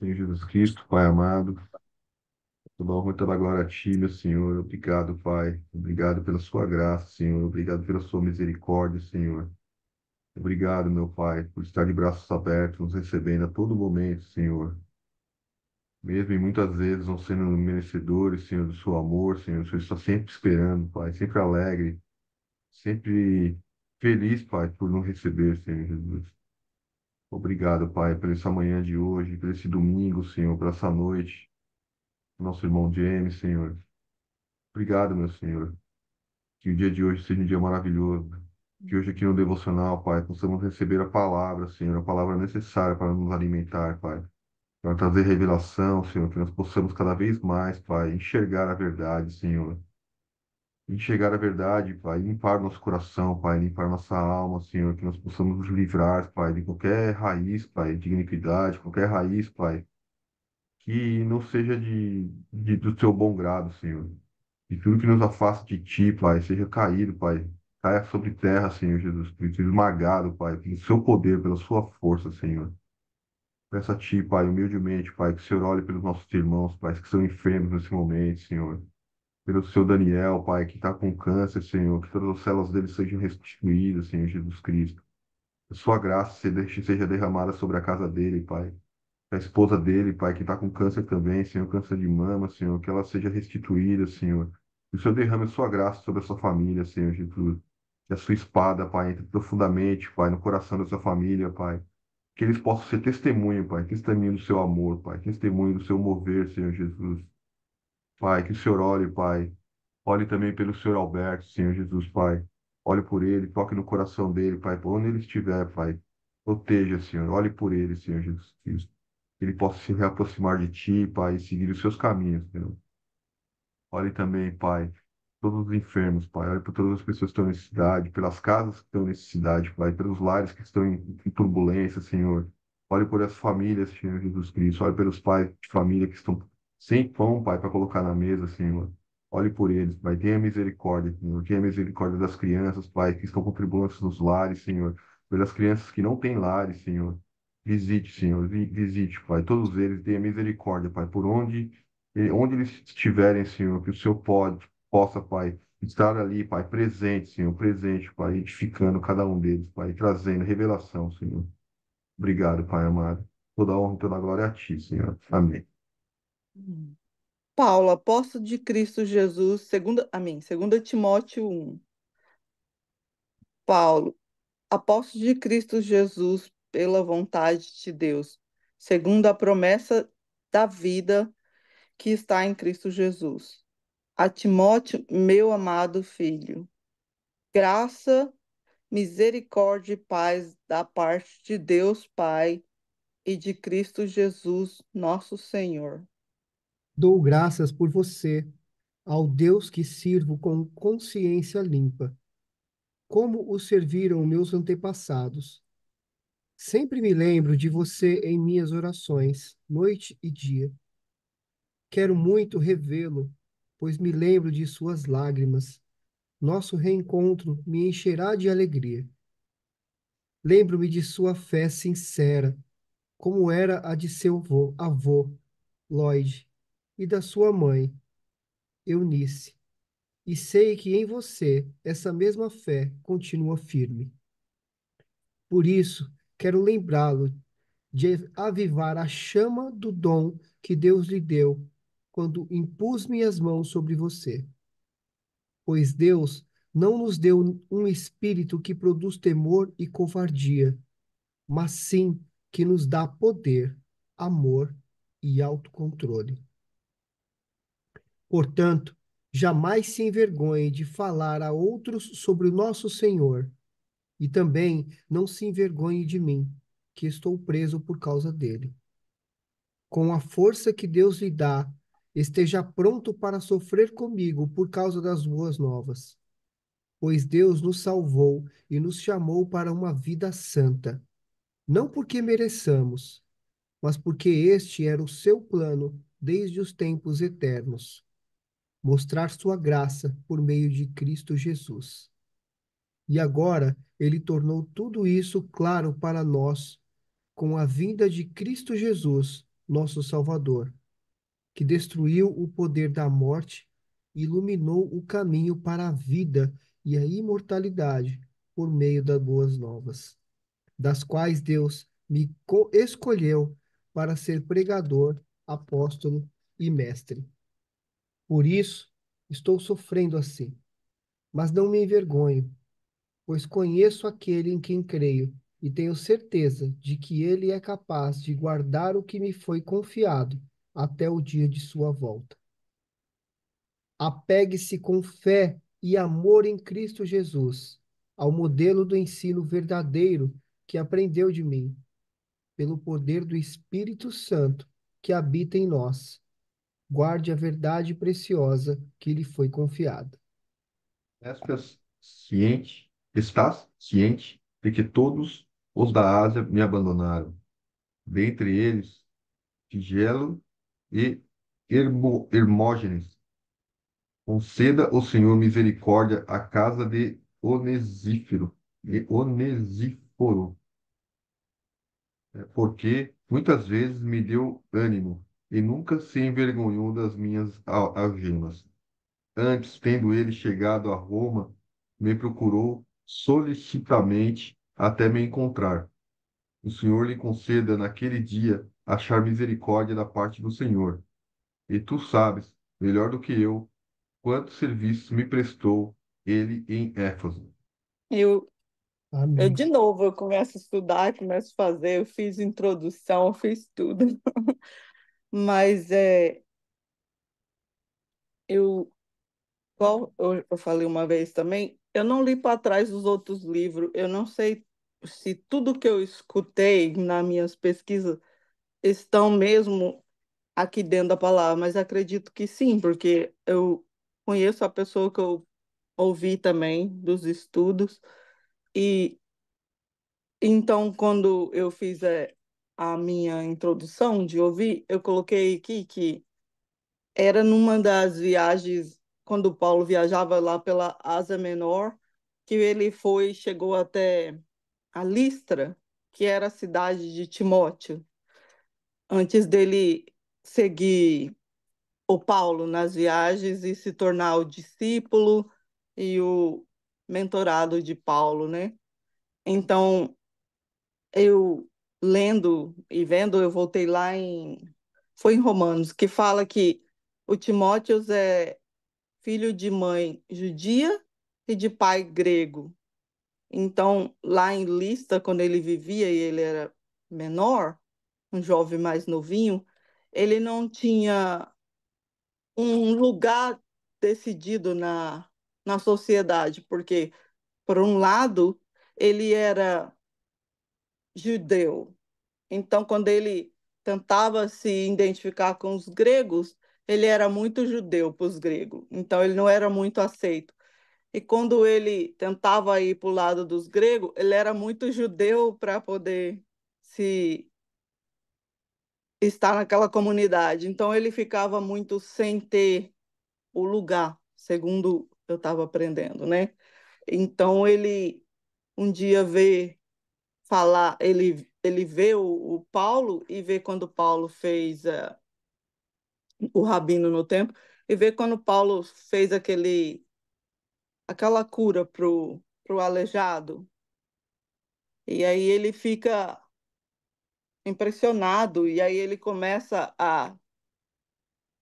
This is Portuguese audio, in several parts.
Senhor Jesus Cristo, Pai amado, toda honra e toda glória a Ti, meu Senhor. Obrigado, Pai. Obrigado pela Sua graça, Senhor. Obrigado pela Sua misericórdia, Senhor. Obrigado, meu Pai, por estar de braços abertos, nos recebendo a todo momento, Senhor. Mesmo e muitas vezes não sendo merecedores, Senhor, do Seu amor, Senhor. O Senhor está sempre esperando, Pai, sempre alegre, sempre feliz, Pai, por nos receber, Senhor Jesus. Obrigado, Pai, por essa manhã de hoje, por esse domingo, Senhor, por essa noite. Nosso irmão James, Senhor. Obrigado, meu Senhor. Que o dia de hoje seja um dia maravilhoso. Que hoje aqui no devocional, Pai, possamos receber a palavra, Senhor, a palavra necessária para nos alimentar, Pai. Para trazer revelação, Senhor, que nós possamos cada vez mais, Pai, enxergar a verdade, Senhor. Enxergar a verdade, Pai, limpar nosso coração, Pai, limpar nossa alma, Senhor, que nós possamos nos livrar, Pai, de qualquer raiz, Pai, de iniquidade, qualquer raiz, Pai, que não seja do teu bom grado, Senhor. E tudo que nos afasta de ti, Pai, seja caído, Pai. Caia sobre terra, Senhor Jesus Cristo, esmagado, Pai, pelo seu poder, pela sua força, Senhor. Peço a ti, Pai, humildemente, Pai, que o Senhor olhe pelos nossos irmãos, Pai, que estão enfermos nesse momento, Senhor. Pelo seu Daniel, Pai, que está com câncer, Senhor, que todas as células dele sejam restituídas, Senhor Jesus Cristo. Que a sua graça seja derramada sobre a casa dele, Pai. A esposa dele, Pai, que está com câncer também, Senhor, câncer de mama, Senhor, que ela seja restituída, Senhor. Que o Senhor derrame a sua graça sobre a sua família, Senhor Jesus. Que a sua espada, Pai, entre profundamente, Pai, no coração da sua família, Pai. Que eles possam ser testemunho, Pai, testemunho do seu amor, Pai, testemunho do seu mover, Senhor Jesus. Pai, que o Senhor olhe, Pai. Olhe também pelo Senhor Alberto, Senhor Jesus, Pai. Olhe por ele, toque no coração dele, Pai, por onde ele estiver, Pai. Proteja, Senhor. Olhe por ele, Senhor Jesus Cristo. Que ele possa se reaproximar de Ti, Pai, e seguir os seus caminhos, Senhor. Olhe também, Pai, todos os enfermos, Pai. Olhe por todas as pessoas que estão em necessidade, pelas casas que estão em necessidade, Pai, pelos lares que estão em turbulência, Senhor. Olhe por as famílias, Senhor Jesus Cristo. Olhe pelos pais de família que estão sem pão, Pai, para colocar na mesa, Senhor. Olhe por eles, Pai. Tenha misericórdia, Senhor. Tenha misericórdia das crianças, Pai, que estão com tribulações nos lares, Senhor. Pelas crianças que não têm lares, Senhor. Visite, Senhor. Visite, Pai. Todos eles, tenha misericórdia, Pai, por onde eles estiverem, Senhor, que o Senhor possa, Pai, estar ali, Pai, presente, Senhor, presente, Pai, edificando cada um deles, Pai, trazendo revelação, Senhor. Obrigado, Pai amado. Toda a honra e toda a glória a Ti, Senhor. Amém. Paulo, apóstolo de Cristo Jesus, segunda Timóteo 1. Paulo, apóstolo de Cristo Jesus, pela vontade de Deus, segundo a promessa da vida que está em Cristo Jesus. A Timóteo, meu amado filho, graça, misericórdia e paz da parte de Deus Pai e de Cristo Jesus, nosso Senhor. Dou graças por você, ao Deus que sirvo com consciência limpa, como o serviram meus antepassados. Sempre me lembro de você em minhas orações, noite e dia. Quero muito revê-lo, pois me lembro de suas lágrimas. Nosso reencontro me encherá de alegria. Lembro-me de sua fé sincera, como era a de seu avô, Lloyd, e da sua mãe, Eunice. E sei que em você essa mesma fé continua firme. Por isso, quero lembrá-lo de avivar a chama do dom que Deus lhe deu quando impus minhas mãos sobre você. Pois Deus não nos deu um espírito que produz temor e covardia, mas sim que nos dá poder, amor e autocontrole. Portanto, jamais se envergonhe de falar a outros sobre o nosso Senhor, e também não se envergonhe de mim, que estou preso por causa dele. Com a força que Deus lhe dá, esteja pronto para sofrer comigo por causa das boas novas. Pois Deus nos salvou e nos chamou para uma vida santa, não porque mereçamos, mas porque este era o seu plano desde os tempos eternos, mostrar sua graça por meio de Cristo Jesus. E agora ele tornou tudo isso claro para nós com a vinda de Cristo Jesus, nosso Salvador, que destruiu o poder da morte e iluminou o caminho para a vida e a imortalidade por meio das boas novas, das quais Deus me escolheu para ser pregador, apóstolo e mestre. Por isso, estou sofrendo assim, mas não me envergonho, pois conheço aquele em quem creio e tenho certeza de que ele é capaz de guardar o que me foi confiado até o dia de sua volta. Apegue-se com fé e amor em Cristo Jesus, ao modelo do ensino verdadeiro que aprendeu de mim, pelo poder do Espírito Santo que habita em nós. Guarde a verdade preciosa que lhe foi confiada. Estás ciente de que todos os da Ásia me abandonaram, dentre eles Figelo e Hermógenes. Conceda o Senhor misericórdia à casa de Onesíforo, porque muitas vezes me deu ânimo e nunca se envergonhou das minhas algemas. Antes, tendo ele chegado a Roma, me procurou solicitamente até me encontrar. O Senhor lhe conceda naquele dia achar misericórdia da parte do Senhor. E tu sabes, melhor do que eu, quanto serviço me prestou ele em Éfeso. Eu, Amém. de novo, eu começo a estudar, começo a fazer, eu fiz introdução, eu fiz tudo. Mas eu, igual eu falei uma vez também, eu não li para trás dos outros livros, eu não sei se tudo que eu escutei nas minhas pesquisas estão mesmo aqui dentro da palavra, mas acredito que sim, porque eu conheço a pessoa que eu ouvi também dos estudos, e então quando eu fiz a minha introdução de ouvir, eu coloquei aqui que era numa das viagens, quando Paulo viajava lá pela Ásia Menor, que ele chegou até a Listra, que era a cidade de Timóteo, antes dele seguir o Paulo nas viagens e se tornar o discípulo e o mentorado de Paulo, né? Então, eu lendo e vendo, eu voltei lá foi em Romanos, que fala que o Timóteo é filho de mãe judia e de pai grego. Então, lá em Lista, quando ele vivia e ele era menor, um jovem mais novinho, ele não tinha um lugar decidido na sociedade, porque, por um lado, ele era judeu. Então, quando ele tentava se identificar com os gregos, ele era muito judeu para os gregos. Então, ele não era muito aceito. E quando ele tentava ir para o lado dos gregos, ele era muito judeu para poder se estar naquela comunidade. Então, ele ficava muito sem ter o lugar, segundo eu estava aprendendo, né? Então ele um dia vê falar, ele vê o Paulo e vê quando Paulo fez o rabino no templo e vê quando Paulo fez aquela cura pro aleijado. E aí ele fica impressionado e aí ele começa a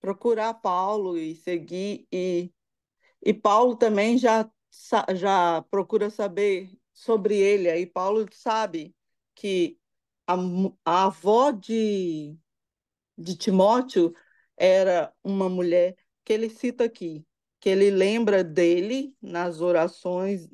procurar Paulo e seguir e Paulo também já procura saber sobre ele. Aí Paulo sabe que a avó de Timóteo era uma mulher que ele cita aqui, que ele lembra dele nas orações,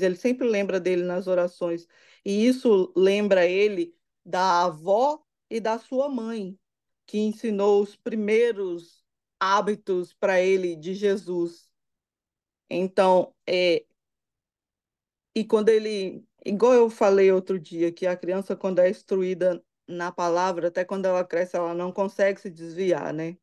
ele sempre lembra dele nas orações. E isso lembra ele da avó e da sua mãe, que ensinou os primeiros hábitos para ele de Jesus. Então, e quando ele, igual eu falei outro dia, que a criança, quando é instruída na palavra, até quando ela cresce, ela não consegue se desviar, né?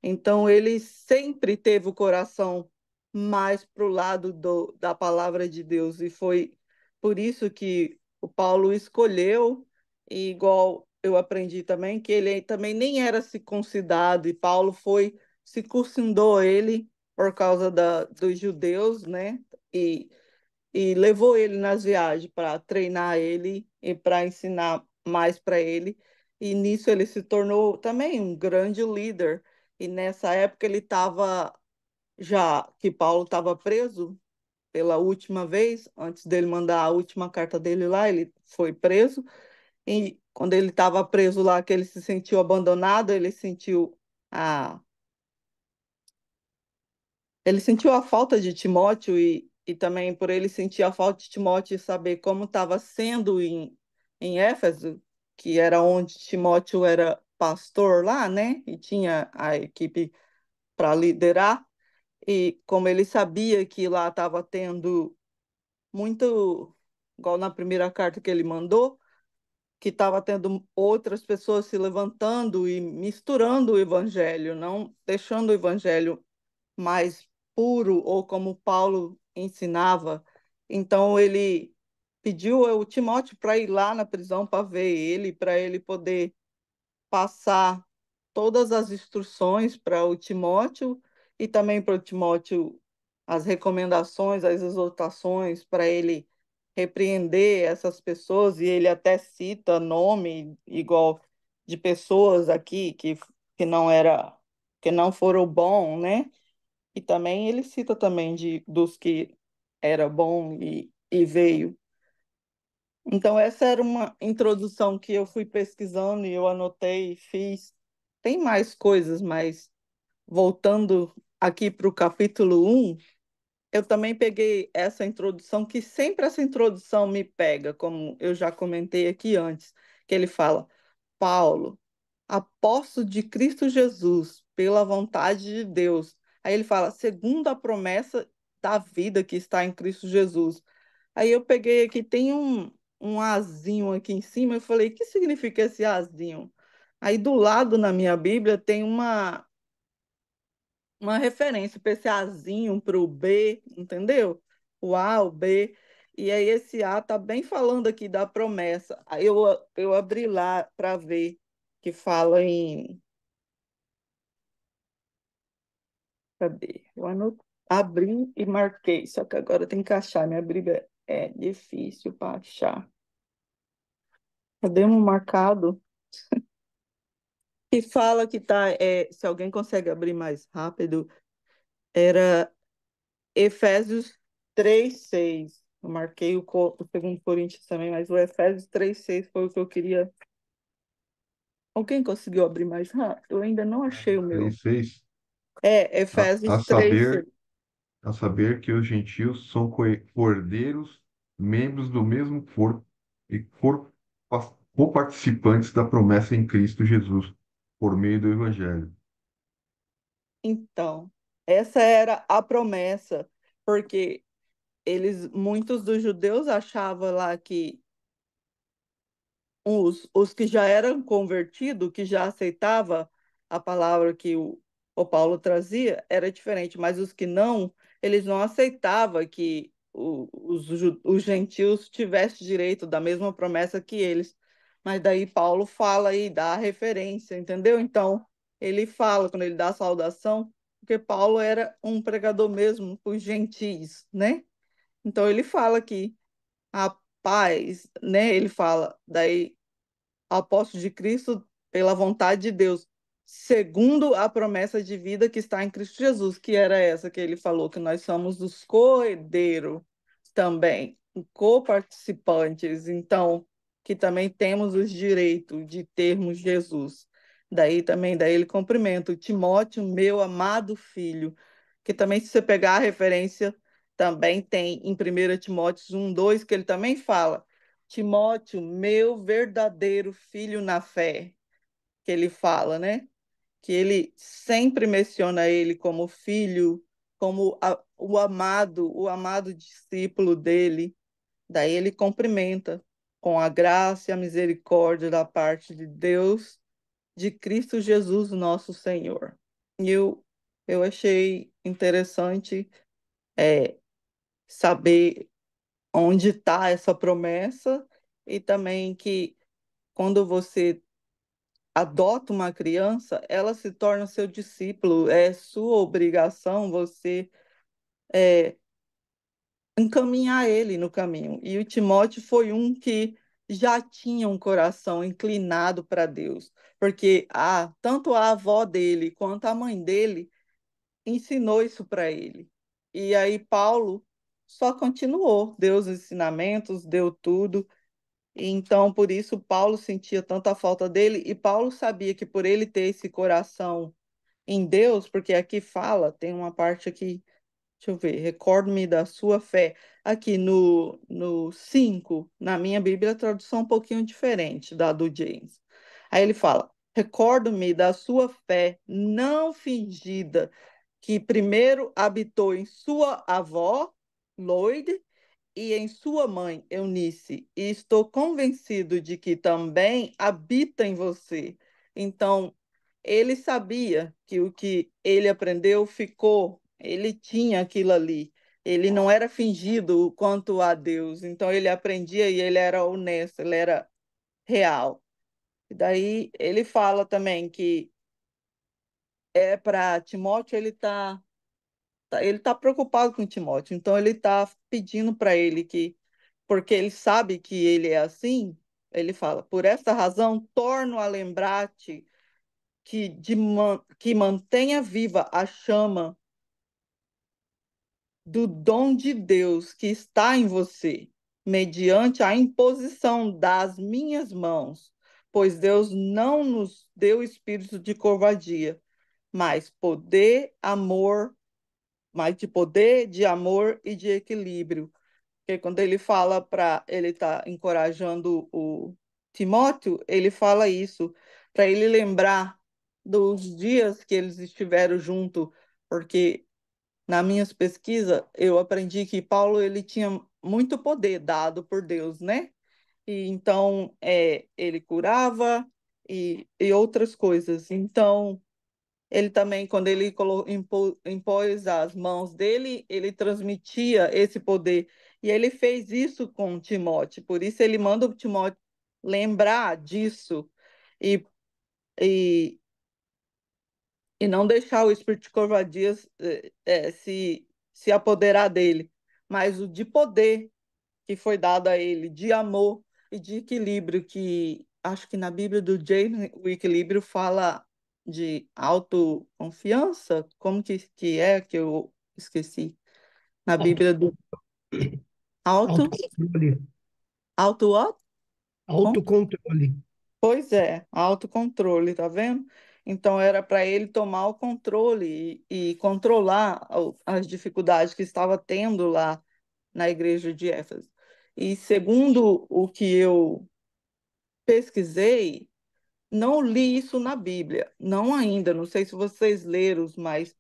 Então, ele sempre teve o coração mais para o lado da palavra de Deus, e foi por isso que o Paulo escolheu, e igual eu aprendi também que ele também nem era circuncidado, e Paulo foi, circuncidou ele por causa dos judeus, né? E, e levou ele nas viagens para treinar ele e para ensinar mais para ele. E nisso ele se tornou também um grande líder. E nessa época ele estava, já que Paulo estava preso pela última vez, antes dele mandar a última carta dele lá, ele foi preso. E quando ele estava preso lá, que ele se sentiu abandonado, a, ele sentiu a falta de Timóteo e também por ele sentir a falta de Timóteo e saber como estava sendo em Éfeso, que era onde Timóteo era pastor lá, né? E tinha a equipe para liderar. E como ele sabia que lá estava tendo muito, igual na primeira carta que ele mandou, que estava tendo outras pessoas se levantando e misturando o evangelho, não deixando o evangelho mais puro ou como Paulo ensinava. Então ele pediu o Timóteo para ir lá na prisão para ver ele, para ele poder passar todas as instruções para o Timóteo e também para o Timóteo as recomendações, as exortações para ele repreender essas pessoas, e ele até cita nome igual de pessoas aqui que não era que não foram bom, né? E também ele cita também dos que era bom e veio. Então, essa era uma introdução que eu fui pesquisando e eu anotei, fiz. Tem mais coisas, mas voltando aqui para o capítulo 1, eu também peguei essa introdução, que sempre essa introdução me pega, como eu já comentei aqui antes, que ele fala, Paulo, apóstolo de Cristo Jesus, pela vontade de Deus. Aí ele fala, segundo a promessa da vida que está em Cristo Jesus. Aí eu peguei aqui, tem um azinho aqui em cima, eu falei, o que significa esse azinho? Aí do lado na minha Bíblia tem uma referência para esse azinho, para o B, entendeu? O A, o B. E aí esse A tá bem falando aqui da promessa. Aí eu abri lá para ver que fala em. Cadê? Abri e marquei, só que agora tem que achar. Minha Bíblia é difícil para achar. Cadê um marcado? Que fala que tá, se alguém consegue abrir mais rápido, era Efésios 3:6. Eu marquei o segundo Coríntios também, mas o Efésios 3:6 foi o que eu queria. Alguém conseguiu abrir mais rápido? Eu ainda não achei o meu. 3:6. É, A, a Efésios 3:6. saber, a saber que os gentios são cordeiros, membros do mesmo corpo e co-participantes da promessa em Cristo Jesus, por meio do Evangelho. Então, essa era a promessa, porque muitos dos judeus achavam lá que os que já eram convertidos, que já aceitava a palavra que o Paulo trazia, era diferente, mas os que não, eles não aceitavam que os gentios tivessem direito da mesma promessa que eles. Mas daí Paulo fala e dá a referência, entendeu? Então, ele fala, quando ele dá a saudação, porque Paulo era um pregador mesmo para os gentios, né? Então, ele fala que a paz, né? Ele fala, daí apóstolo de Cristo pela vontade de Deus, segundo a promessa de vida que está em Cristo Jesus, que era essa que ele falou, que nós somos os co-herdeiros também, co-participantes, então, que também temos os direitos de termos Jesus. Daí ele cumprimenta o Timóteo, meu amado filho, que também, se você pegar a referência, também tem em 1 Timóteo 1:2, que ele também fala Timóteo, meu verdadeiro filho na fé, que ele fala, né? Que ele sempre menciona ele como filho, como o amado discípulo dele. Daí ele cumprimenta com a graça e a misericórdia da parte de Deus, de Cristo Jesus, nosso Senhor. E eu achei interessante saber onde está essa promessa, e também que quando você adota uma criança, ela se torna seu discípulo. É sua obrigação você encaminhar ele no caminho. E o Timóteo foi um que já tinha um coração inclinado para Deus, porque tanto a avó dele quanto a mãe dele ensinou isso para ele. E aí Paulo só continuou, deu os ensinamentos, deu tudo. E então, por isso, Paulo sentia tanta falta dele, e Paulo sabia que por ele ter esse coração em Deus, porque aqui fala, tem uma parte aqui. Deixa eu ver, recordo-me da sua fé. Aqui no 5 na minha Bíblia, a tradução é um pouquinho diferente da do James. Aí ele fala: recordo-me da sua fé não fingida, que primeiro habitou em sua avó, Loide, e em sua mãe, Eunice, e estou convencido de que também habita em você. Então, ele sabia que o que ele aprendeu ficou, ele tinha aquilo ali. Ele não era fingido quanto a Deus, então ele aprendia e ele era honesto, ele era real. E daí ele fala também que para Timóteo ele tá preocupado com Timóteo, então ele está pedindo para ele que, porque ele sabe que ele é assim, ele fala: por esta razão torno a lembrar-te que mantenha viva a chama do dom de Deus que está em você, mediante a imposição das minhas mãos, pois Deus não nos deu espírito de covardia, mas poder, amor, mas de poder, de amor e de equilíbrio. Porque quando ele fala para ele tá encorajando o Timóteo, ele fala isso para ele lembrar dos dias que eles estiveram junto, porque nas minhas pesquisas eu aprendi que Paulo ele tinha muito poder dado por Deus, né? E então ele curava e outras coisas. Então ele também, quando ele impôs as mãos dele, ele transmitia esse poder. E ele fez isso com Timóteo. Por isso ele manda o Timóteo lembrar disso e, e, e não deixar o espírito de covardia se apoderar dele, mas o de poder que foi dado a ele, de amor e de equilíbrio, que acho que na Bíblia do James o equilíbrio fala de autoconfiança, como que é que eu esqueci? Na Auto, Bíblia do auto, autocontrole. auto what? Como? Autocontrole. Pois é, autocontrole, tá vendo? Então era para ele tomar o controle e controlar as dificuldades que estava tendo lá na igreja de Éfeso. E segundo o que eu pesquisei, não li isso na Bíblia, não ainda, não sei se vocês leram, mas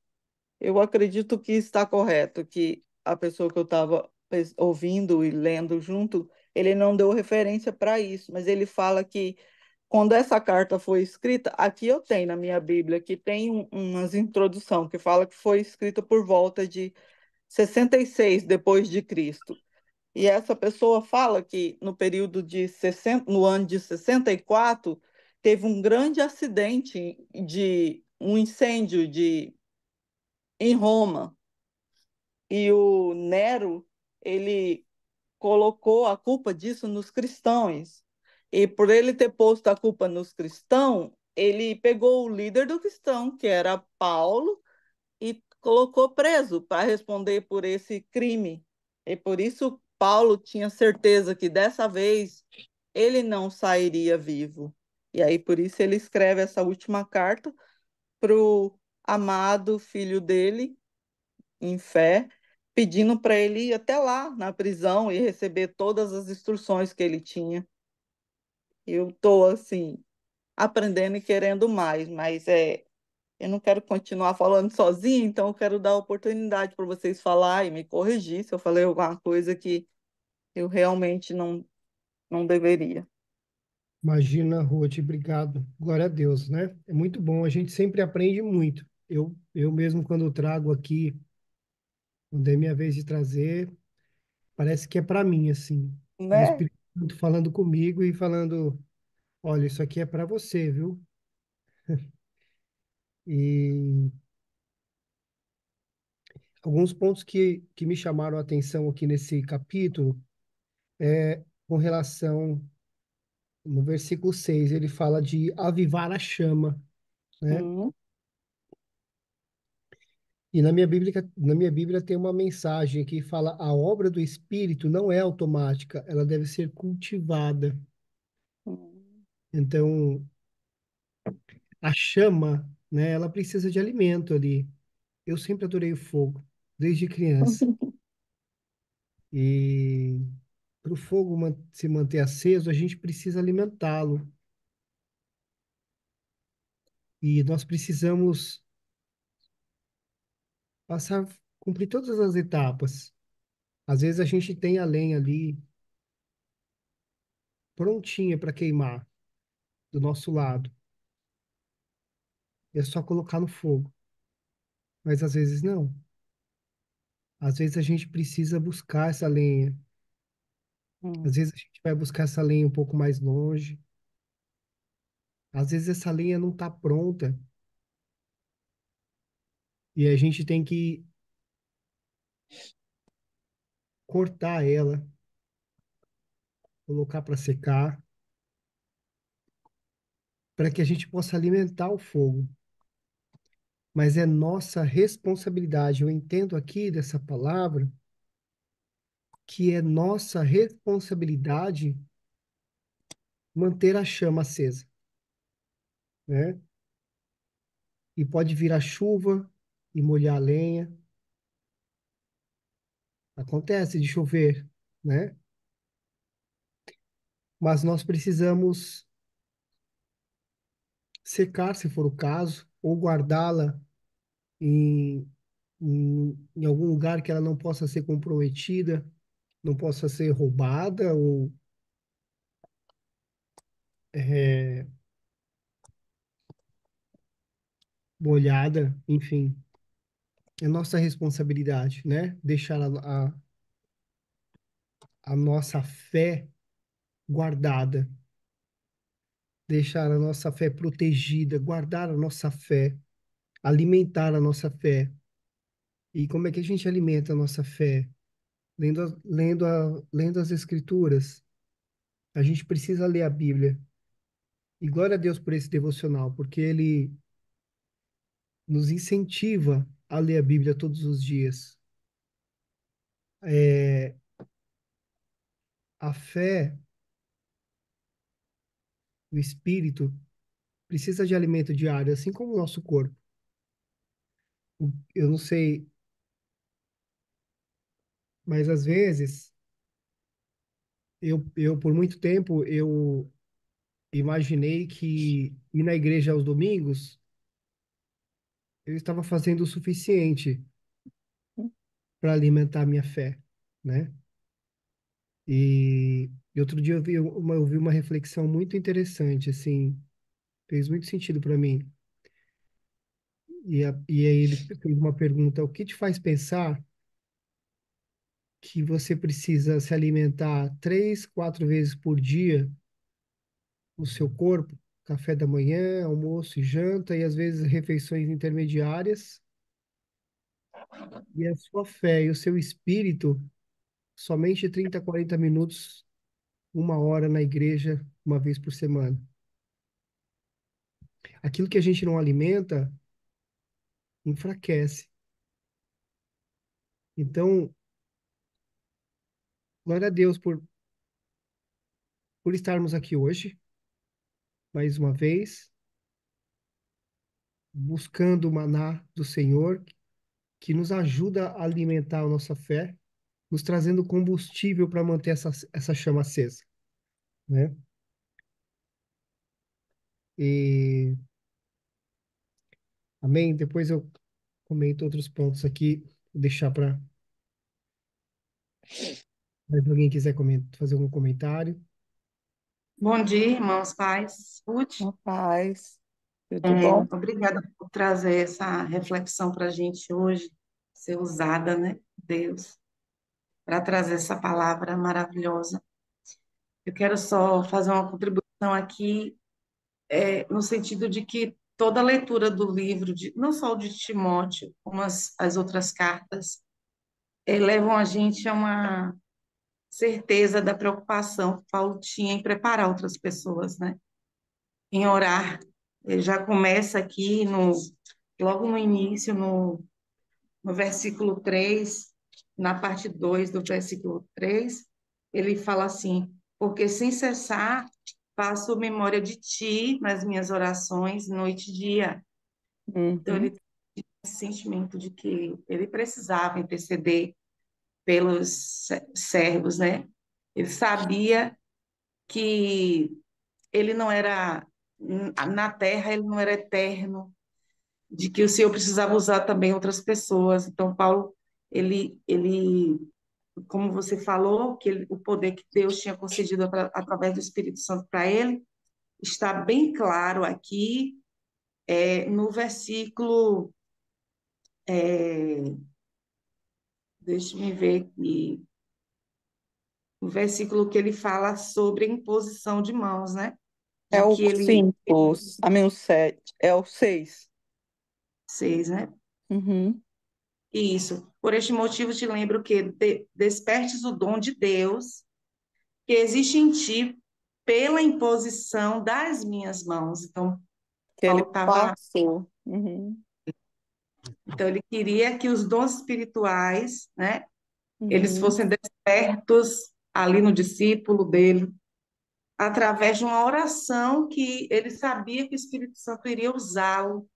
eu acredito que está correto, que a pessoa que eu estava ouvindo e lendo junto, ele não deu referência para isso, mas ele fala que quando essa carta foi escrita, aqui eu tenho na minha Bíblia, que tem umas introdução que fala que foi escrita por volta de 66 depois de Cristo. E essa pessoa fala que no período de 60, no ano de 64, teve um grande acidente de um incêndio em Roma. E o Nero, ele colocou a culpa disso nos cristãos. E por ele ter posto a culpa nos cristãos, ele pegou o líder do cristão, que era Paulo, e colocou preso para responder por esse crime. E por isso Paulo tinha certeza que dessa vez ele não sairia vivo. E aí por isso ele escreve essa última carta para o amado filho dele, em fé, pedindo para ele ir até lá na prisão e receber todas as instruções que ele tinha. Eu estou assim aprendendo e querendo mais, mas eu não quero continuar falando sozinha, então eu quero dar oportunidade para vocês falar e me corrigir se eu falei alguma coisa que eu realmente não deveria. Imagina, Ruth, obrigado. Glória a Deus, né? É muito bom, a gente sempre aprende muito. Eu mesmo, quando trago aqui, quando é minha vez de trazer, parece que é para mim, assim. É o Né? Espírito Santo falando comigo e falando: olha, isso aqui é para você, viu? E alguns pontos que me chamaram a atenção aqui nesse capítulo é com relação, no versículo 6 ele fala de avivar a chama, né? Sim. E na minha Bíblia tem uma mensagem que fala a obra do Espírito não é automática, ela deve ser cultivada. Hum. Então, a chama, né, ela precisa de alimento ali. Eu sempre adorei o fogo, desde criança. E para o fogo se manter aceso, a gente precisa alimentá-lo. E nós precisamos passar, cumprir todas as etapas. Às vezes a gente tem a lenha ali prontinha para queimar do nosso lado. É só colocar no fogo. Mas às vezes não. Às vezes a gente precisa buscar essa lenha. Às Hum. vezes a gente vai buscar essa lenha um pouco mais longe. Às vezes essa lenha não está pronta e a gente tem que cortar ela, colocar para secar, para que a gente possa alimentar o fogo. Mas é nossa responsabilidade. Eu entendo aqui dessa palavra que é nossa responsabilidade manter a chama acesa, né? E pode vir a chuva e molhar a lenha. Acontece de chover, né? Mas nós precisamos secar, se for o caso, ou guardá-la em, em algum lugar que ela não possa ser comprometida, não possa ser roubada ou é, molhada, enfim. É nossa responsabilidade, né? Deixar a nossa fé guardada, deixar a nossa fé protegida, guardar a nossa fé, alimentar a nossa fé. E como é que a gente alimenta a nossa fé? Lendo as Escrituras. A gente precisa ler a Bíblia. E glória a Deus por esse devocional, porque ele nos incentiva a ler a Bíblia todos os dias. É, a fé, o espírito, precisa de alimento diário, assim como o nosso corpo. Eu não sei, mas às vezes, eu por muito tempo, eu imaginei que ir na igreja aos domingos, eu estava fazendo o suficiente para alimentar a minha fé, né? E outro dia eu vi uma reflexão muito interessante, assim, fez muito sentido para mim. E aí ele fez uma pergunta: o que te faz pensar que você precisa se alimentar 3, 4 vezes por dia o seu corpo? Café da manhã, almoço e janta, e às vezes refeições intermediárias, e a sua fé e o seu espírito somente 30, 40 minutos, 1 hora na igreja, uma vez por semana. Aquilo que a gente não alimenta enfraquece. Então, glória a Deus por estarmos aqui hoje, mais uma vez, buscando o maná do Senhor, que nos ajuda a alimentar a nossa fé, nos trazendo combustível para manter essa chama acesa, né? E, amém? Depois eu comento outros pontos aqui, vou deixar para se alguém quiser fazer algum comentário. Bom dia, irmãos, paz, Ruth. Na paz. Tudo bom? Obrigada por trazer essa reflexão para a gente hoje, ser usada, né, Deus, para trazer essa palavra maravilhosa. Eu quero só fazer uma contribuição aqui, no sentido de que toda a leitura do livro, não só o de Timóteo, como as outras cartas, levam a gente a uma certeza da preocupação que Paulo tinha em preparar outras pessoas, né? Em orar. Ele já começa aqui, logo no início, no versículo 3, na parte 2 do versículo 3, ele fala assim: porque sem cessar faço memória de ti nas minhas orações, noite e dia. Então, ele Uhum. tem esse sentimento de que ele precisava interceder pelos servos, né? Ele sabia que ele não era, na terra, ele não era eterno, de que o Senhor precisava usar também outras pessoas. Então, Paulo, ele como você falou, o poder que Deus tinha concedido através do Espírito Santo para ele, está bem claro aqui, no versículo, é, deixa-me ver aqui, o versículo que ele fala sobre a imposição de mãos, né? É De o que ele 5, a mim o 7, é o 6. fez, né? Uhum. Isso. Por este motivo te lembro que despertes o dom de Deus que existe em ti pela imposição das minhas mãos. Então, Que ele Paulo estava. passou. Uhum. Então, ele queria que os dons espirituais, né, eles Uhum. fossem despertos ali no discípulo dele, através de uma oração que ele sabia que o Espírito Santo iria usá-lo.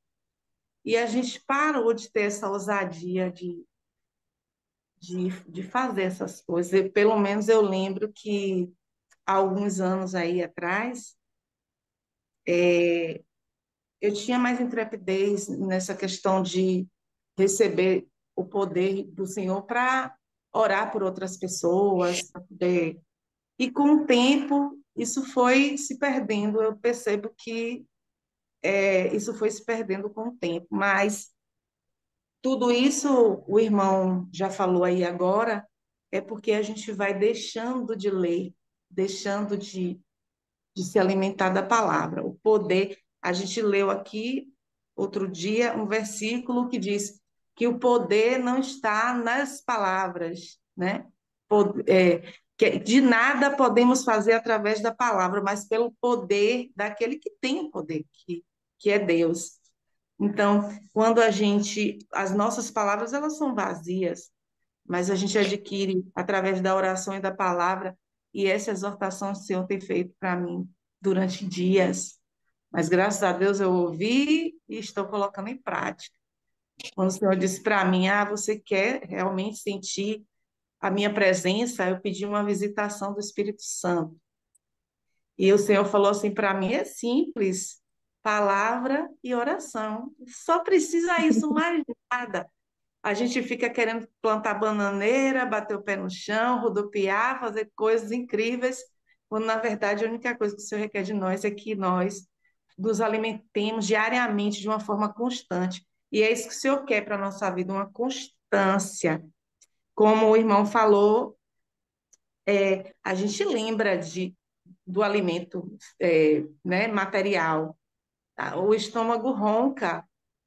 E a gente parou de ter essa ousadia de fazer essas coisas. Pelo menos eu lembro que há alguns anos aí atrás, eu tinha mais intrepidez nessa questão de receber o poder do Senhor para orar por outras pessoas, para poder. E com o tempo, isso foi se perdendo. Eu percebo que isso foi se perdendo com o tempo. Mas tudo isso, o irmão já falou aí agora, é porque a gente vai deixando de ler, deixando de se alimentar da palavra. O poder, a gente leu aqui outro dia um versículo que diz que o poder não está nas palavras, né? Que de nada podemos fazer através da palavra, mas pelo poder daquele que tem o poder, que é Deus. Então, quando as nossas palavras, elas são vazias, mas a gente adquire através da oração e da palavra, e essa exortação o Senhor tem feito para mim durante dias. Mas graças a Deus eu ouvi e estou colocando em prática. Quando o Senhor disse para mim: ah, você quer realmente sentir a minha presença? Eu pedi uma visitação do Espírito Santo. E o Senhor falou assim para mim: é simples, palavra e oração. Só precisa isso, mais nada. A gente fica querendo plantar bananeira, bater o pé no chão, rodopiar, fazer coisas incríveis, quando na verdade a única coisa que o Senhor requer de nós é que nós nos alimentemos diariamente de uma forma constante. E é isso que o Senhor quer para a nossa vida, uma constância. Como o irmão falou, a gente lembra do alimento né, material. Tá? O estômago ronca,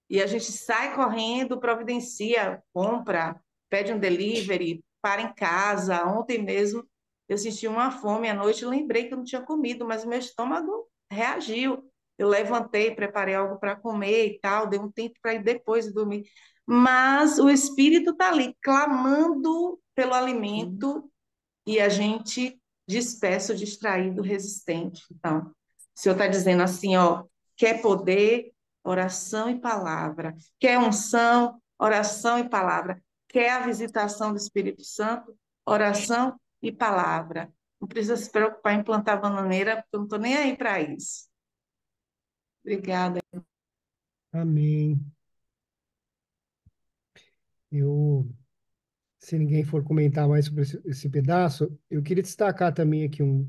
e a gente sai correndo, providencia, compra, pede um delivery, para em casa. Ontem mesmo eu senti uma fome à noite, lembrei que eu não tinha comido, mas o meu estômago reagiu. Eu levantei, preparei algo para comer e tal, dei um tempo para ir depois dormir. Mas o espírito está ali, clamando pelo alimento, e a gente disperso, distraído, resistente. Então, o Senhor está dizendo assim, ó, quer poder, oração e palavra. Quer unção, oração e palavra. Quer a visitação do Espírito Santo, oração e palavra. Não precisa se preocupar em plantar bananeira, porque eu não estou nem aí para isso. Obrigada. Amém. Eu, se ninguém for comentar mais sobre esse pedaço, eu queria destacar também aqui um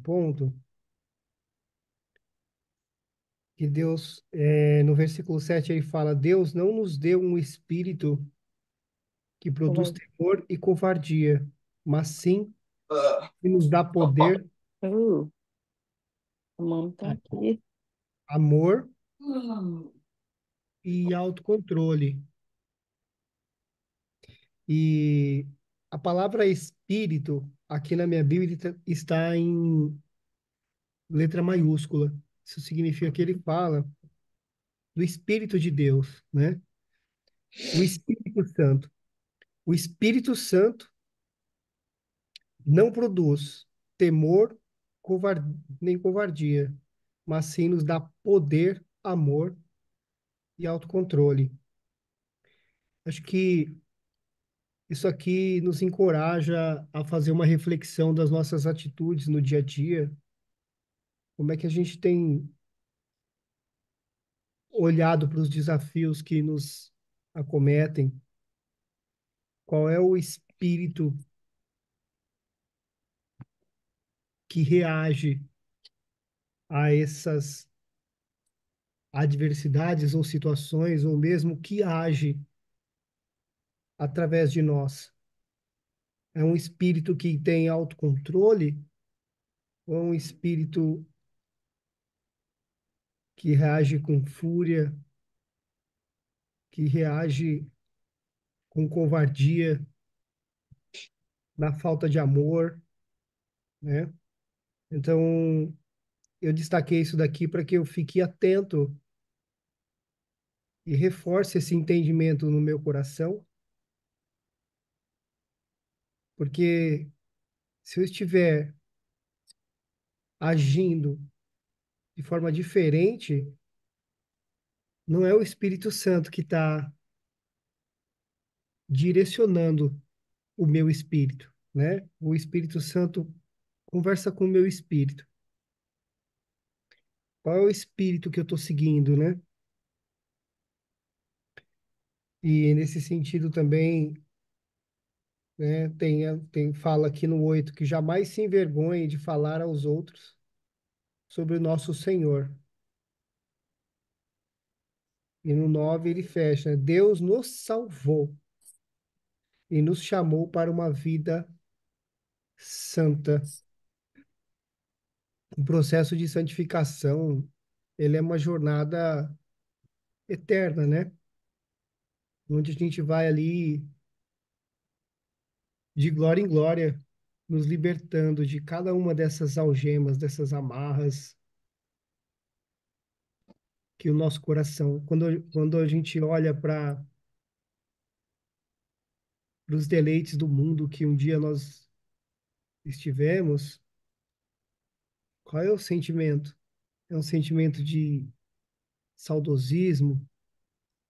ponto que Deus, no versículo 7 ele fala: Deus não nos deu um espírito que produz Uhum. temor e covardia, mas sim que nos dá poder, Uh, a mãe tá aqui. amor e autocontrole. E a palavra espírito, aqui na minha Bíblia, está em letra maiúscula. Isso significa que ele fala do Espírito de Deus, né? O Espírito Santo. O Espírito Santo não produz temor, nem covardia, mas sim nos dá poder, amor e autocontrole. Acho que isso aqui nos encoraja a fazer uma reflexão das nossas atitudes no dia a dia. Como é que a gente tem olhado para os desafios que nos acometem? Qual é o espírito que reage a essas adversidades ou situações, ou mesmo que age através de nós? É um espírito que tem autocontrole ou é um espírito que reage com fúria, que reage com covardia, na falta de amor, né? Então, eu destaquei isso daqui para que eu fique atento e reforce esse entendimento no meu coração, porque se eu estiver agindo de forma diferente, não é o Espírito Santo que está direcionando o meu espírito, né? O Espírito Santo conversa com o meu espírito. Qual é o espírito que eu estou seguindo, né? E nesse sentido também, né, fala aqui no 8 que jamais se envergonhe de falar aos outros sobre o nosso Senhor. E no 9 ele fecha, né? Deus nos salvou e nos chamou para uma vida santa. O processo de santificação, ele é uma jornada eterna, né? Onde a gente vai ali de glória em glória, nos libertando de cada uma dessas algemas, dessas amarras que o nosso coração, quando a gente olha para os deleites do mundo que um dia nós estivemos, qual é o sentimento? É um sentimento de saudosismo,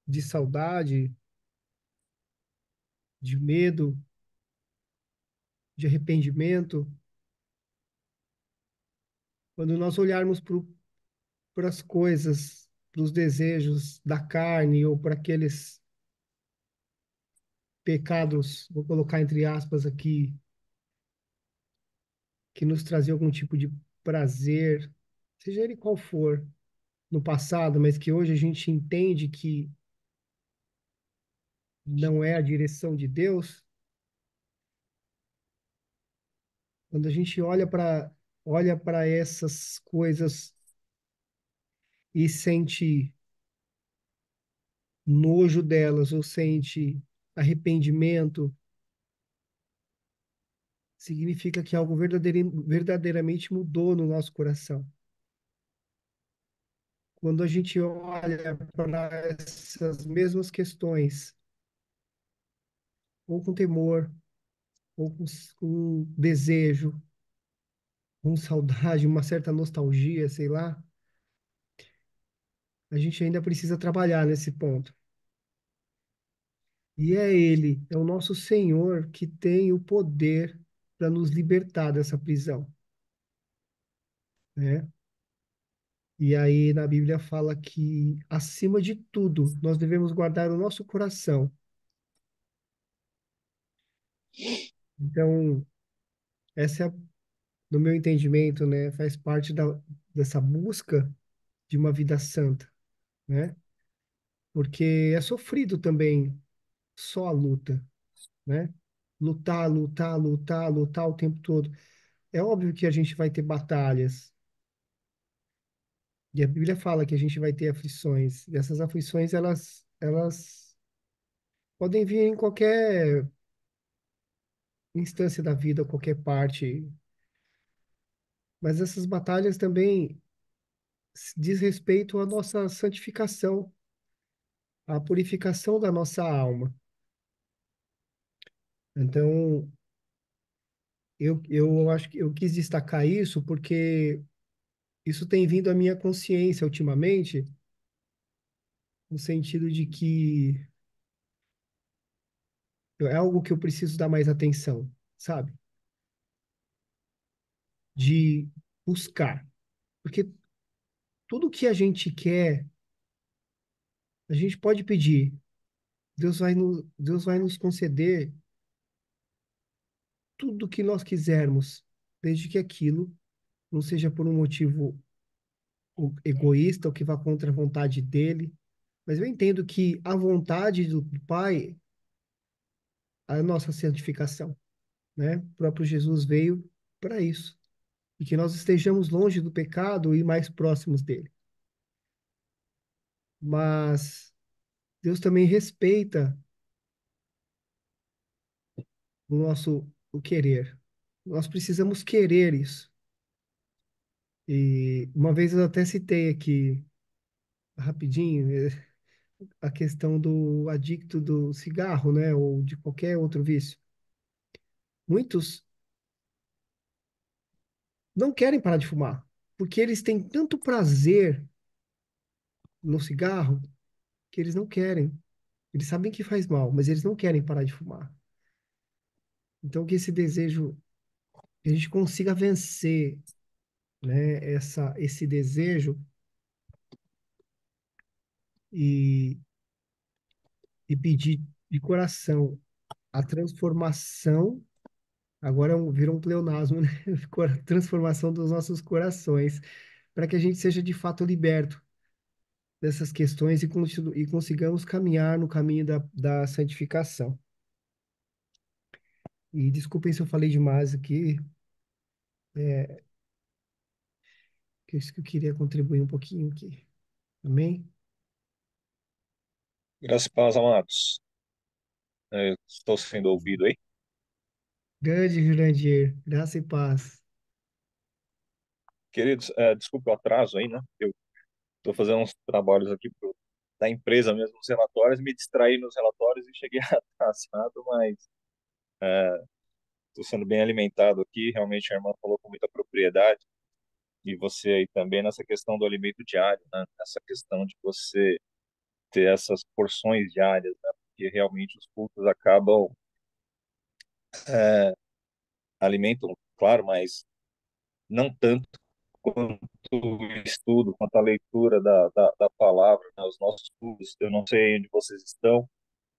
de saudade, de medo, de arrependimento. Quando nós olharmos para as coisas, para os desejos da carne ou para aqueles pecados, vou colocar entre aspas aqui, que nos trazia algum tipo de prazer, seja ele qual for, no passado, mas que hoje a gente entende que não é a direção de Deus, quando a gente olha para essas coisas e sente nojo delas ou sente arrependimento, significa que algo verdadeiramente mudou no nosso coração. Quando a gente olha para essas mesmas questões, ou com temor, ou com desejo, com saudade, uma certa nostalgia, sei lá, a gente ainda precisa trabalhar nesse ponto. E é Ele, é o nosso Senhor que tem o poder para nos libertar dessa prisão, né? E aí na Bíblia fala que, acima de tudo, nós devemos guardar o nosso coração. Então, essa é, no meu entendimento, né, faz parte dessa busca de uma vida santa, né? Porque é sofrido também só a luta, né? Lutar, lutar, lutar, lutar o tempo todo. É óbvio que a gente vai ter batalhas, E a Bíblia fala que a gente vai ter aflições. E essas aflições, elas podem vir em qualquer instância da vida, qualquer parte. Mas essas batalhas também diz respeito à nossa santificação, à purificação da nossa alma. Então, eu acho que eu quis destacar isso porque isso tem vindo à minha consciência ultimamente, no sentido de que é algo que eu preciso dar mais atenção, sabe? De buscar. Porque tudo que a gente quer, a gente pode pedir. Deus vai nos conceder tudo o que nós quisermos, desde que aquilo não seja por um motivo egoísta ou que vá contra a vontade dele. Mas eu entendo que a vontade do Pai é a nossa santificação, né? O próprio Jesus veio para isso, e que nós estejamos longe do pecado e mais próximos dele. Mas Deus também respeita o querer. Nós precisamos querer isso. E uma vez eu até citei aqui, rapidinho, a questão do adicto do cigarro, né, ou de qualquer outro vício. Muitos não querem parar de fumar, porque eles têm tanto prazer no cigarro que eles não querem. Eles sabem que faz mal, mas eles não querem parar de fumar. Então, que esse desejo, que a gente consiga vencer, né, esse desejo e, e pedir de coração a transformação. Agora virou um pleonasmo, né? A transformação dos nossos corações, para que a gente seja de fato liberto dessas questões e consigamos caminhar no caminho da santificação. E desculpem se eu falei demais aqui, que é isso que eu queria contribuir um pouquinho aqui. Amém? Graças e paz, amados. Estou sendo ouvido aí. Grande Jurandir, graça e paz. Queridos, desculpe o atraso aí, né? Eu estou fazendo uns trabalhos aqui da empresa mesmo, nos relatórios, me distraí nos relatórios e cheguei atrasado, mas estou sendo bem alimentado aqui. Realmente a irmã falou com muita propriedade. E você aí também nessa questão do alimento diário, né? Essa questão de você ter essas porções diárias, né? Porque realmente os cultos acabam alimentam, claro, mas não tanto quanto o estudo, quanto a leitura da palavra, né? Os nossos estudos. Eu não sei onde vocês estão,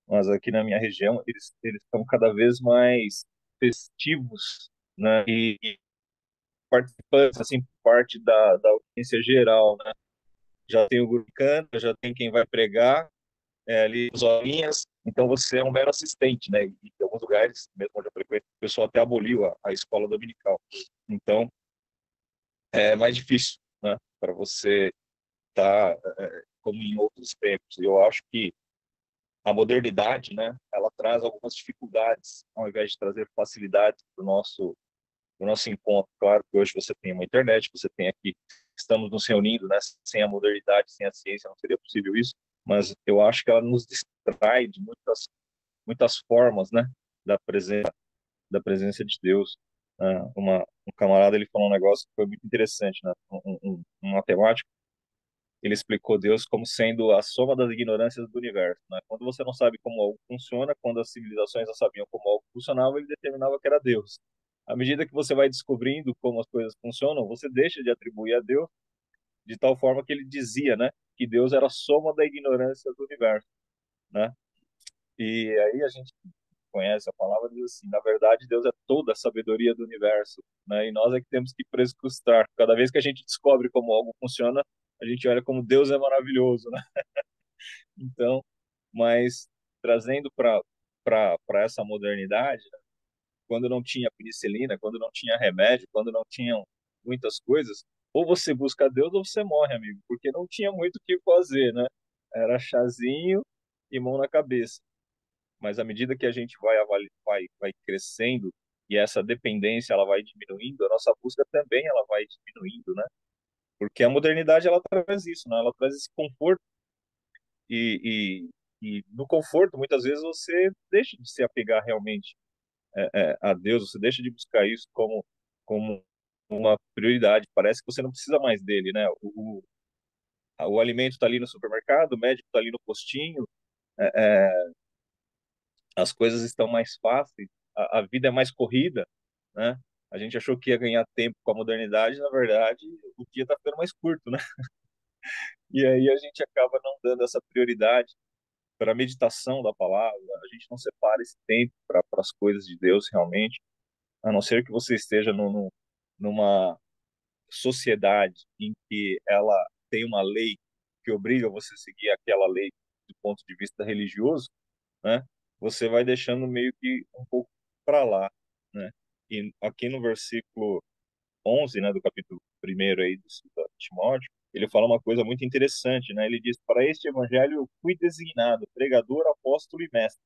mas aqui na minha região eles estão cada vez mais festivos, né? E participantes, assim, por parte da audiência geral, né? Já tem o grupo que canta, já tem quem vai pregar, ali as horinhas, então você é um mero assistente, né? E em alguns lugares, mesmo onde eu frequento, o pessoal até aboliu a escola dominical. Então, é mais difícil, né? Para você estar como em outros tempos. Eu acho que a modernidade, né? Ela traz algumas dificuldades, ao invés de trazer facilidades para o nosso encontro. Claro que hoje você tem uma internet, você tem aqui, estamos nos reunindo, né? Sem a modernidade, sem a ciência, não seria possível isso. Mas eu acho que ela nos distrai de muitas formas, né? Da presença da presença de Deus. Um camarada ele falou um negócio que foi muito interessante, né? Um matemático ele explicou Deus como sendo a soma das ignorâncias do universo, né? Quando você não sabe como algo funciona, quando as civilizações não sabiam como algo funcionava, ele determinava que era Deus. À medida que você vai descobrindo como as coisas funcionam, você deixa de atribuir a Deus de tal forma que ele dizia, né, que Deus era a soma da ignorância do universo, né? E aí a gente conhece a palavra diz assim, na verdade Deus é toda a sabedoria do universo, né? E nós é que temos que prescrutar. Cada vez que a gente descobre como algo funciona, a gente olha como Deus é maravilhoso, né? Então, mas trazendo para essa modernidade, né? Quando não tinha penicilina, quando não tinha remédio, quando não tinham muitas coisas, ou você busca Deus ou você morre, amigo, não tinha muito o que fazer, né? Era chazinho e mão na cabeça. Mas à medida que a gente vai crescendo e essa dependência ela vai diminuindo, a nossa busca também ela vai diminuindo, né? Porque a modernidade ela traz isso, né? Ela traz esse conforto e, e no conforto muitas vezes você deixa de se apegar realmente a Deus, você deixa de buscar isso como uma prioridade. Parece que você não precisa mais dele, né? O alimento está ali no supermercado, o médico está ali no postinho, é, é, as coisas estão mais fáceis, a vida é mais corrida, né? A gente achou que ia ganhar tempo com a modernidade, na verdade, o dia está ficando mais curto, né? E aí a gente acaba não dando essa prioridade para a meditação da palavra, a gente não separa esse tempo para as coisas de Deus realmente, a não ser que você esteja numa sociedade em que ela tem uma lei que obriga você a seguir aquela lei do ponto de vista religioso, né? Você vai deixando meio que um pouco para lá, né? E aqui no versículo 11, né, do capítulo 1 aí do Timóteo, ele fala uma coisa muito interessante, né? Ele diz: "Para este evangelho eu fui designado pregador, apóstolo e mestre,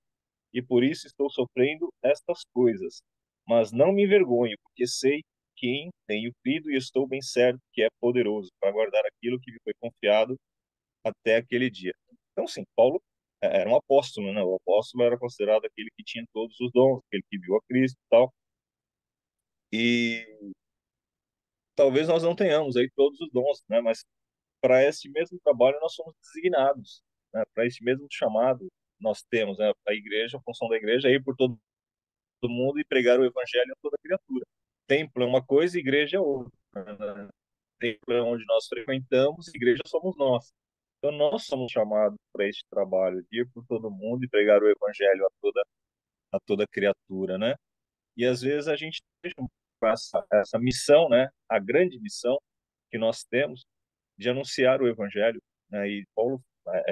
e por isso estou sofrendo estas coisas. Mas não me envergonho, porque sei quem tenho crido e estou bem certo que é poderoso para guardar aquilo que me foi confiado até aquele dia." Então, sim, Paulo era um apóstolo, né? O apóstolo era considerado aquele que tinha todos os dons, aquele que viu a Cristo e tal. E talvez nós não tenhamos aí todos os dons, né? Mas para esse mesmo trabalho nós somos designados, né? Para esse mesmo chamado nós temos, né? A igreja, a função da igreja é ir por todo mundo e pregar o evangelho a toda criatura. Templo é uma coisa, igreja é outra, né? Templo é onde nós frequentamos, igreja somos nós. Então nós somos chamados para este trabalho de ir por todo mundo e pregar o evangelho a toda criatura, né? E às vezes a gente deixa essa missão, né? A grande missão que nós temos de anunciar o evangelho, né? E Paulo,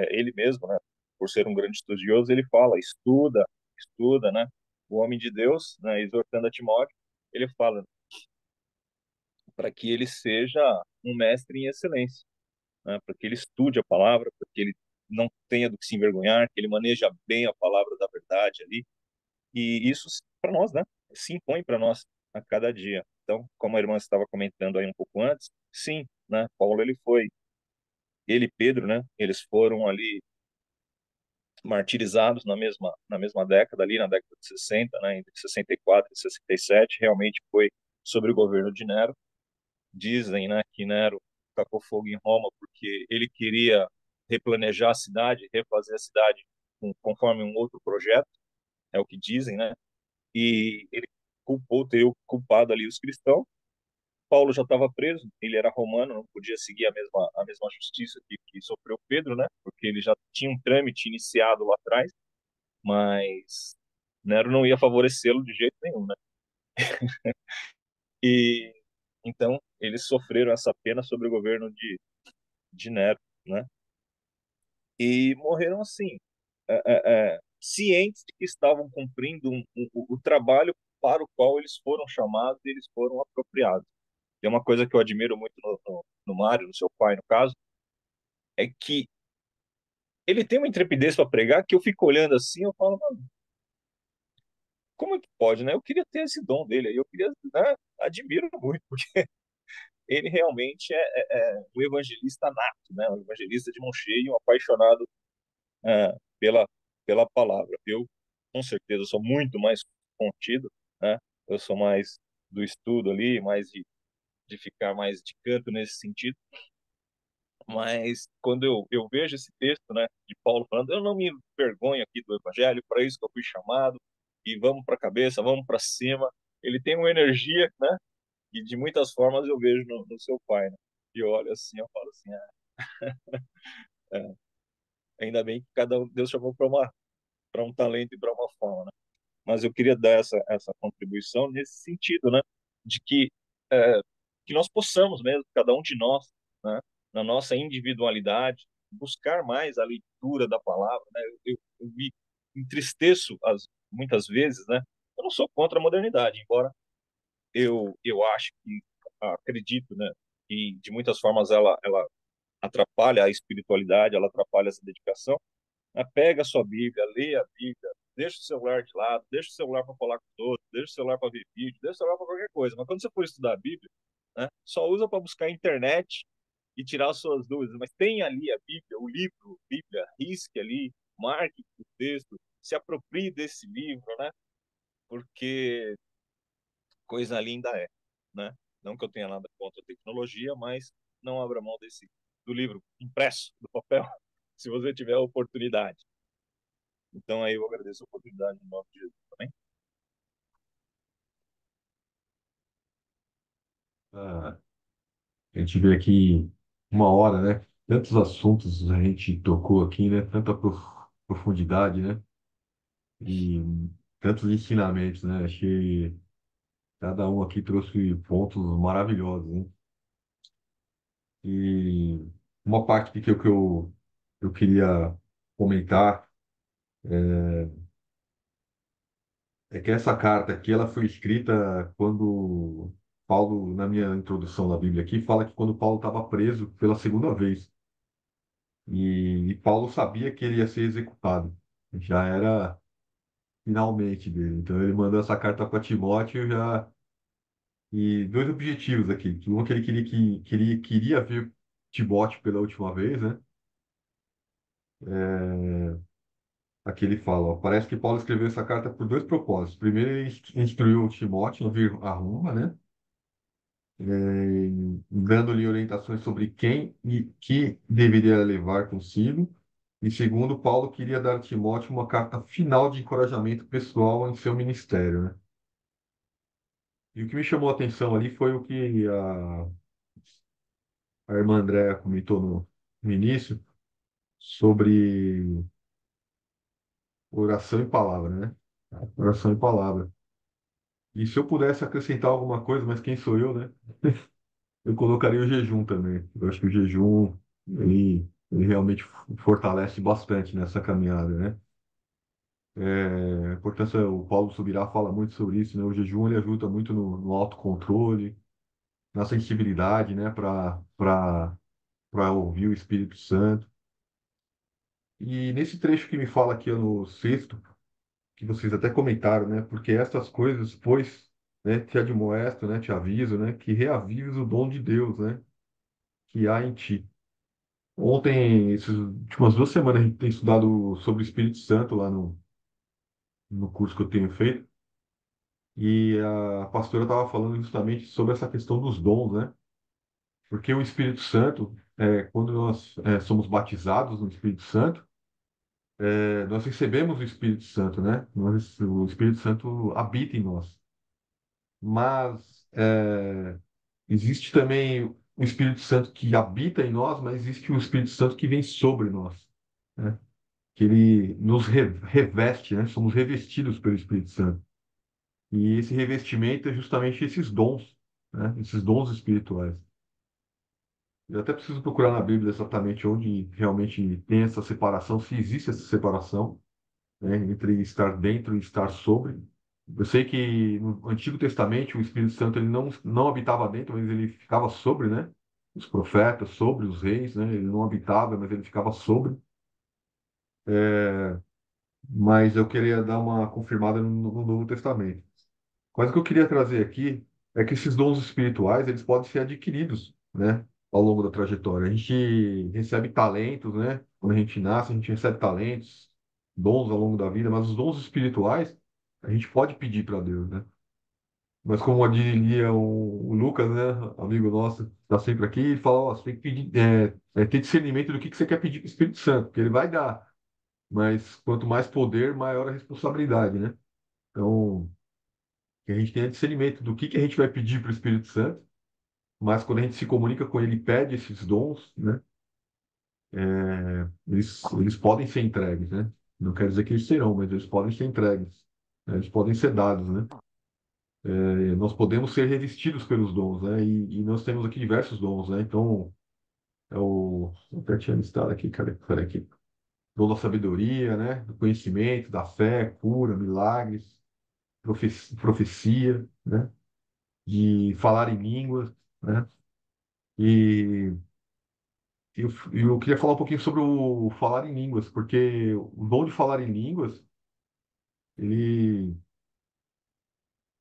ele mesmo, né? Por ser um grande estudioso, ele fala: estuda, estuda, né? O homem de Deus, né? Exortando a Timóteo, ele fala para que ele seja um mestre em excelência, né? Para que ele estude a palavra, para que ele não tenha do que se envergonhar, que ele maneja bem a palavra da verdade ali. E isso para nós, né? Se impõe para nós a cada dia. Então, como a irmã estava comentando aí um pouco antes, sim, né? Paulo ele e Pedro, né? Eles foram ali martirizados na mesma década ali, na década de 60, né? Entre 64 e 67, realmente foi sobre o governo de Nero. Dizem, né, que Nero tacou fogo em Roma porque ele queria replanejar a cidade, refazer a cidade conforme um outro projeto, é o que dizem, né? E ele teria culpado ali os cristãos. Paulo já estava preso, ele era romano, não podia seguir a mesma justiça que sofreu Pedro, né? Porque ele já tinha um trâmite iniciado lá atrás, mas Nero não ia favorecê-lo de jeito nenhum, né? E então eles sofreram essa pena sobre o governo de Nero, né? E morreram assim, cientes de que estavam cumprindo o trabalho para o qual eles foram chamados e eles foram apropriados. E é uma coisa que eu admiro muito no Mário, no seu pai, no caso, é que ele tem uma intrepidez para pregar que eu fico olhando assim, eu falo: "Mano, como é que pode, né? Eu queria ter esse dom dele aí, eu queria, né? Admiro muito, porque ele realmente é um evangelista nato, né? Um evangelista de mão cheia, um apaixonado pela, pela palavra. Eu, com certeza, sou muito mais contido, né? Eu sou mais do estudo ali, mais de ficar mais de canto nesse sentido. Mas quando eu vejo esse texto, né, de Paulo falando: "Eu não me envergonho aqui do evangelho, para isso que eu fui chamado, e vamos para a cabeça, vamos para cima." Ele tem uma energia, né, e de muitas formas eu vejo no seu pai, né? E eu olho assim, eu falo assim: é, ainda bem que cada um, Deus chamou para um talento e para uma forma, né? Mas eu queria dar essa contribuição nesse sentido, né, de é, que nós possamos mesmo, cada um de nós, né, na nossa individualidade, buscar mais a leitura da palavra, né? Eu me entristeço muitas vezes, né? Eu não sou contra a modernidade, embora eu acho que acredito, né, que de muitas formas ela atrapalha a espiritualidade, ela atrapalha essa dedicação. Mas pega a sua Bíblia, lê a Bíblia, deixa o celular de lado, deixa o celular para falar com os outros, deixa o celular para ver vídeo, deixa o celular para qualquer coisa. Mas quando você for estudar a Bíblia, né, só usa para buscar a internet e tirar as suas dúvidas. Mas tem ali a Bíblia, o livro, Bíblia, risque ali, marque o texto, se aproprie desse livro, né? Porque coisa linda é, né? Não que eu tenha nada contra a tecnologia, mas não abra mão do livro impresso, do papel, se você tiver a oportunidade. Então aí eu agradeço a oportunidade em nome de Jesus também. Ah, a gente vê aqui uma hora, né? Tantos assuntos a gente tocou aqui, né? Tanta profundidade, né? E tantos ensinamentos, né? Achei cada um aqui trouxe pontos maravilhosos, né? E uma parte eu queria comentar é que essa carta aqui ela foi escrita quando Paulo, na minha introdução da Bíblia aqui, fala que quando Paulo estava preso pela segunda vez. E Paulo sabia que ele ia ser executado. Já era finalmente dele. Então ele mandou essa carta para Timóteo já e dois objetivos aqui. Que um que ele queria ver Timóteo pela última vez, né? Aqui ele fala, ó, parece que Paulo escreveu essa carta por dois propósitos. Primeiro, ele instruiu Timóteo a vir a Roma, né? Dando-lhe orientações sobre quem e que deveria levar consigo. E segundo, Paulo queria dar a Timóteo uma carta final de encorajamento pessoal em seu ministério, né? E o que me chamou a atenção ali foi o que a irmã Andréa comentou no início sobre oração e palavra, né? Oração e palavra. E se eu pudesse acrescentar alguma coisa, mas quem sou eu, né? Eu colocaria o jejum também. Eu acho que o jejum, ele realmente fortalece bastante nessa caminhada, né? A importância, o Paulo Subirá fala muito sobre isso, né? O jejum, ele ajuda muito no autocontrole, na sensibilidade, né? Para ouvir o Espírito Santo. E nesse trecho que me fala aqui no sexto, que vocês até comentaram, né? Porque estas coisas, pois, né, te admoesto, né? Te aviso, né? Que reavives o dom de Deus, né? Que há em ti. Ontem, essas últimas 2 semanas, a gente tem estudado sobre o Espírito Santo lá no curso que eu tenho feito. E a pastora estava falando justamente sobre essa questão dos dons, né? Porque o Espírito Santo, quando nós somos batizados no Espírito Santo, nós recebemos o Espírito Santo, né? O Espírito Santo habita em nós. Mas existe também o Espírito Santo que habita em nós, mas existe o Espírito Santo que vem sobre nós, né? Que ele nos reveste, né? Somos revestidos pelo Espírito Santo. E esse revestimento é justamente esses dons, né? Esses dons espirituais. Eu até preciso procurar na Bíblia exatamente onde realmente tem essa separação, se existe essa separação, né? Entre estar dentro e estar sobre. Eu sei que no Antigo Testamento o Espírito Santo ele não habitava dentro, mas ele ficava sobre, né? Os profetas, sobre os reis, né? Ele não habitava, mas ele ficava sobre. Mas eu queria dar uma confirmada no Novo Testamento. Mas o que eu queria trazer aqui é que esses dons espirituais, eles podem ser adquiridos, né, ao longo da trajetória. A gente recebe talentos, né? Quando a gente nasce, a gente recebe talentos, dons ao longo da vida, mas os dons espirituais, a gente pode pedir para Deus, né? Mas como diria o Lucas, né, amigo nosso, está sempre aqui, ele fala, ó, você tem que pedir, ter discernimento do que você quer pedir para o Espírito Santo, porque ele vai dar. Mas quanto mais poder, maior a responsabilidade, né? Então, que a gente tenha discernimento do que a gente vai pedir para o Espírito Santo, mas quando a gente se comunica com ele e pede esses dons, né, eles podem ser entregues, né? Não quer dizer que eles serão, mas eles podem ser entregues, né? Eles podem ser dados, né? Nós podemos ser revestidos pelos dons, né? E nós temos aqui diversos dons, né? Então, eu até tinha listado aqui, cara, peraí aqui. Dom da sabedoria, né? Do conhecimento, da fé, cura, milagres, profecia, né? De falar em línguas, né? E eu queria falar um pouquinho sobre o falar em línguas, porque o dom de falar em línguas, ele,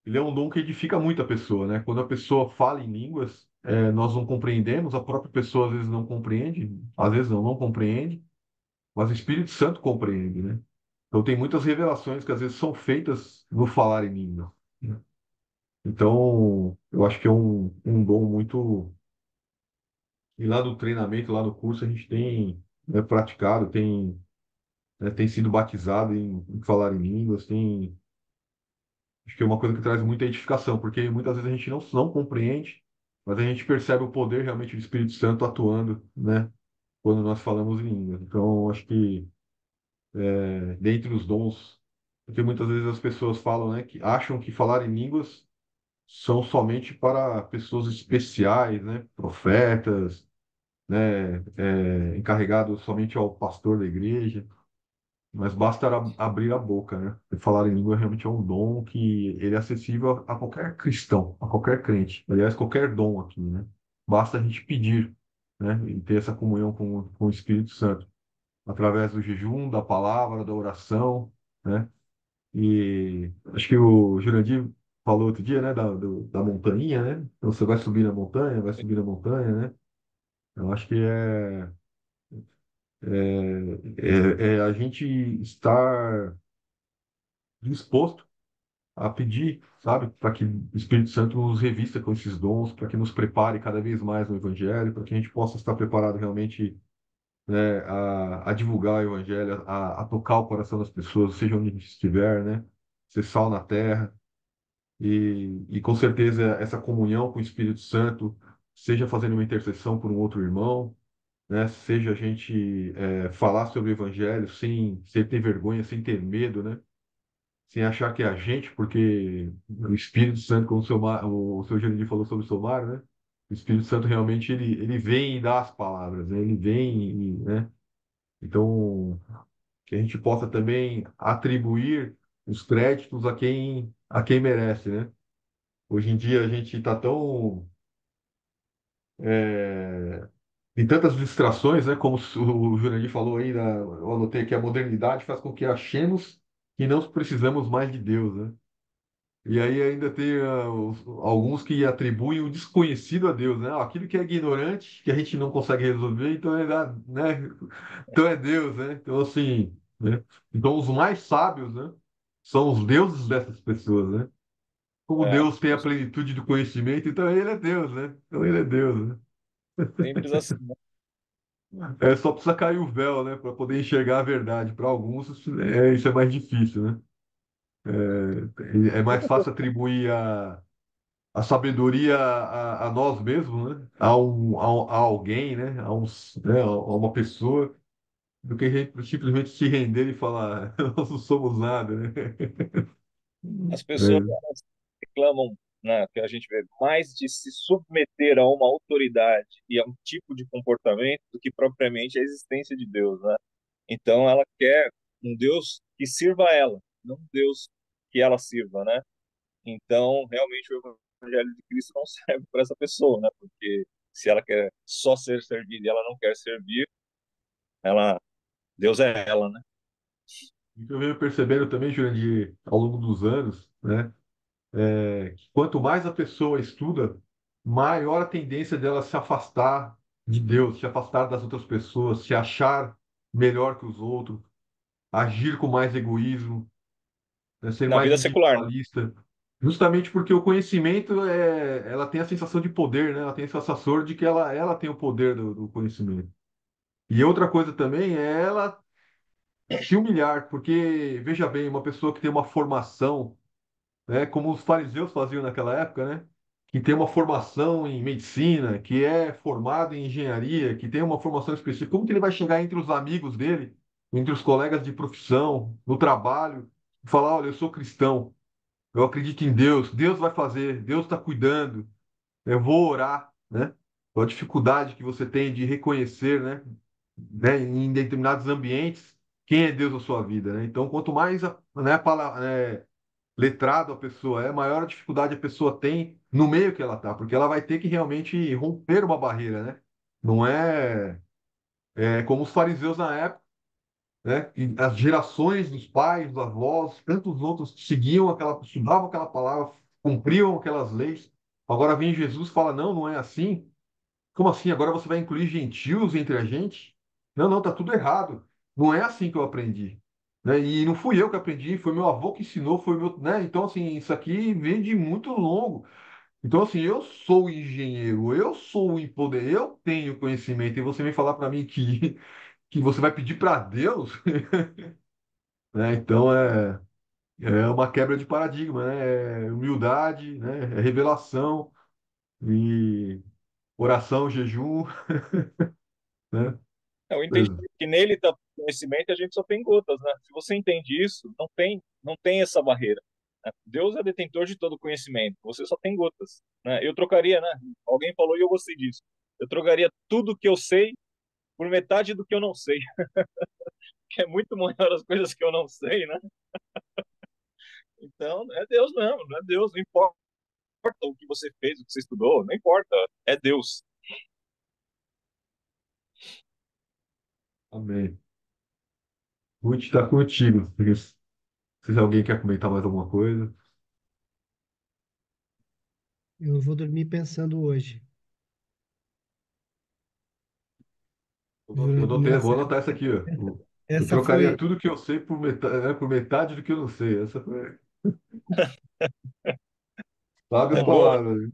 ele é um dom que edifica muito a pessoa, né? Quando a pessoa fala em línguas, nós não compreendemos, a própria pessoa às vezes não compreende, às vezes não compreende, mas o Espírito Santo compreende, né? Então tem muitas revelações que às vezes são feitas no falar em língua, né? Então, eu acho que é um dom muito. E lá no treinamento, lá no curso, a gente tem, né, praticado, tem sido batizado em falar em línguas, acho que é uma coisa que traz muita edificação, porque muitas vezes a gente não compreende, mas a gente percebe o poder realmente do Espírito Santo atuando, né, quando nós falamos em línguas. Então, acho que dentre os dons, porque muitas vezes as pessoas falam, né, que acham que falar em línguas são somente para pessoas especiais, né, profetas, né, encarregados somente ao pastor da igreja. Mas basta abrir a boca, né? E falar em língua realmente é um dom que ele é acessível a qualquer cristão, a qualquer crente. Aliás, qualquer dom aqui, né? Basta a gente pedir, né? E ter essa comunhão com o Espírito Santo, através do jejum, da palavra, da oração, né? E acho que o Jurandir falou outro dia, né? Da montanha, né? Então você vai subir na montanha, vai subir na montanha, né? Eu acho que é a gente estar disposto a pedir, sabe, para que o Espírito Santo nos revista com esses dons, para que nos prepare cada vez mais no Evangelho, para que a gente possa estar preparado realmente, né, a divulgar o Evangelho, a tocar o coração das pessoas, seja onde a gente estiver, né, ser sal na terra. E com certeza essa comunhão com o Espírito Santo, seja fazendo uma intercessão por um outro irmão, né, seja a gente falar sobre o Evangelho sem ter vergonha, sem ter medo, né, sem achar que é a gente, porque o Espírito Santo, como o seu Jurandir falou sobre o Somar, né? O Espírito Santo realmente ele vem e dá as palavras, né? Ele vem né? Então, que a gente possa também atribuir os créditos a quem merece, né? Hoje em dia a gente está tão é, tem tantas distrações, né? Como o Jurandir falou aí, eu anotei que a modernidade faz com que achemos que não precisamos mais de Deus, né? E aí ainda tem alguns que atribuem o desconhecido a Deus, né? Aquilo que é ignorante, que a gente não consegue resolver, então né? Então é Deus, né? Então assim, né? Então os mais sábios, né? São os deuses dessas pessoas, né? Como É, Deus tem a plenitude do conhecimento, então ele é Deus, né? Então ele é Deus, né? simples assim, né? Só precisa cair o véu, né? Para poder enxergar a verdade. Para alguns, isso é mais difícil, né? É mais fácil atribuir a sabedoria a nós mesmos, né? A alguém, né? A uma pessoa, do que a gente simplesmente se render e falar, nós não somos nada, né? As pessoas É, elas reclamam, né, que a gente vê mais de se submeter a uma autoridade e a um tipo de comportamento do que propriamente a existência de Deus, né? Então ela quer um Deus que sirva a ela, não um Deus que ela sirva, né? Então realmente o Evangelho de Cristo não serve para essa pessoa, né? Porque se ela quer só ser servida e ela não quer servir, ela Deus é ela, né? o que eu venho percebendo também, Jurandir, ao longo dos anos, né? Que quanto mais a pessoa estuda, maior a tendência dela se afastar de Deus, se afastar das outras pessoas, se achar melhor que os outros, agir com mais egoísmo, né, ser Na mais vida secular, né? individualista, justamente porque o conhecimento ela tem a sensação de poder, né? Ela tem a sensação de que ela tem o poder do conhecimento. E outra coisa também é ela se humilhar, porque veja bem, uma pessoa que tem uma formação, né, como os fariseus faziam naquela época, né? Que tem uma formação em medicina, que é formado em engenharia, que tem uma formação específica, como que ele vai chegar entre os amigos dele, entre os colegas de profissão, no trabalho, e falar, olha, eu sou cristão, eu acredito em Deus, Deus vai fazer, Deus está cuidando, eu vou orar, né? Qual a dificuldade que você tem de reconhecer, né, em determinados ambientes, quem é Deus na sua vida, né? Então, quanto mais né, letrado a pessoa é, maior a dificuldade a pessoa tem no meio que ela está, porque ela vai ter que realmente romper uma barreira, né? Não é. como os fariseus na época, né? E as gerações dos pais, dos avós, tantos outros que seguiam aquela, estudavam aquela palavra, cumpriam aquelas leis. Agora vem Jesus e fala: não, não é assim. Como assim? Agora você vai incluir gentios entre a gente? Não, não, tá tudo errado. Não é assim que eu aprendi. Né? E não fui eu que aprendi, foi meu avô que ensinou, foi meu, né? Então, assim, isso aqui vem de muito longo. Então, assim, eu sou engenheiro, eu sou o empoder, eu tenho conhecimento, e você vem falar para mim que você vai pedir para Deus, né? Então, é uma quebra de paradigma, né? É humildade, né? É revelação e oração, jejum, né? Eu entendi que nele está conhecimento e a gente só tem gotas, né? Se você entende isso, não tem essa barreira. Né? Deus é detentor de todo conhecimento, você só tem gotas. Né? Eu trocaria, né? Alguém falou e eu gostei disso. Eu trocaria tudo que eu sei por metade do que eu não sei, que é muito maior as coisas que eu não sei, né? Então, é Deus mesmo, não é Deus, não importa o que você fez, o que você estudou, não importa, é Deus. Amém. Ruth está contigo. Se alguém quer comentar mais alguma coisa, Eu vou dormir pensando hoje, jurando vou nessa. anotar essa aqui, ó. Eu Essa trocaria foi. tudo que eu sei por metade do que eu não sei. Essa foi. Sabe as É Ó, boa. palavras.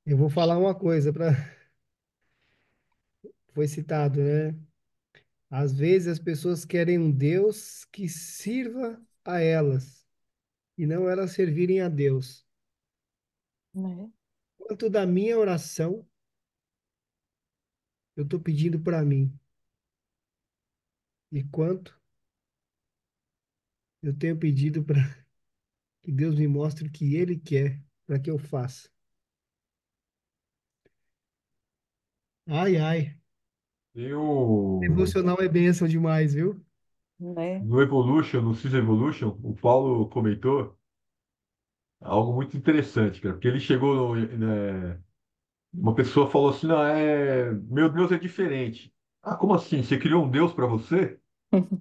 eu vou falar uma coisa para. Foi citado, né? Às vezes as pessoas querem um Deus que sirva a elas e não elas servirem a Deus. Né? Quanto da minha oração, eu estou pedindo para mim. E quanto eu tenho pedido para que Deus me mostre o que Ele quer para que eu faça. Ai, ai. Tem o, Devocional é bênção demais, viu? Né? no Evolution, no Cis Evolution, o Paulo comentou algo muito interessante, cara, porque ele chegou né, uma pessoa falou assim, não, meu Deus é diferente. Ah, como assim? Você criou um Deus para você?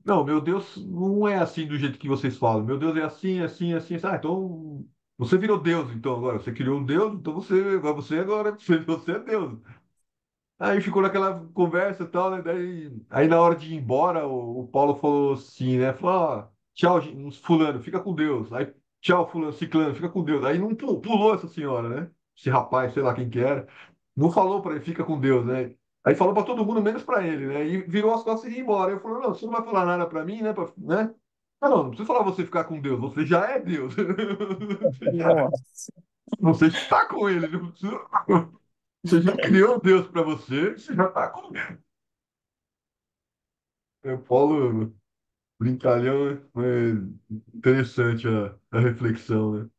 Não, meu Deus não é assim do jeito que vocês falam. Meu Deus é assim, assim, assim. Ah, então você virou Deus, então agora. Você criou um Deus, então você é Deus. Aí ficou naquela conversa e tal, né? Aí na hora de ir embora, o Paulo falou assim, né? Falou, ó, tchau, fulano, fica com Deus. Aí, tchau, fulano, ciclano, fica com Deus. Aí não pulou essa senhora, né? Esse rapaz, sei lá quem que era. Não falou para ele, fica com Deus, né? Aí falou para todo mundo, menos para ele, né? E virou as costas e ia embora. Eu falei, não, você não vai falar nada para mim, né? Né? Não precisa falar você ficar com Deus, você já é Deus. Nossa. Você está com ele, não precisa. Você já criou Deus para você, você já está com ele. Paulo, brincalhão, né? Interessante a reflexão, né?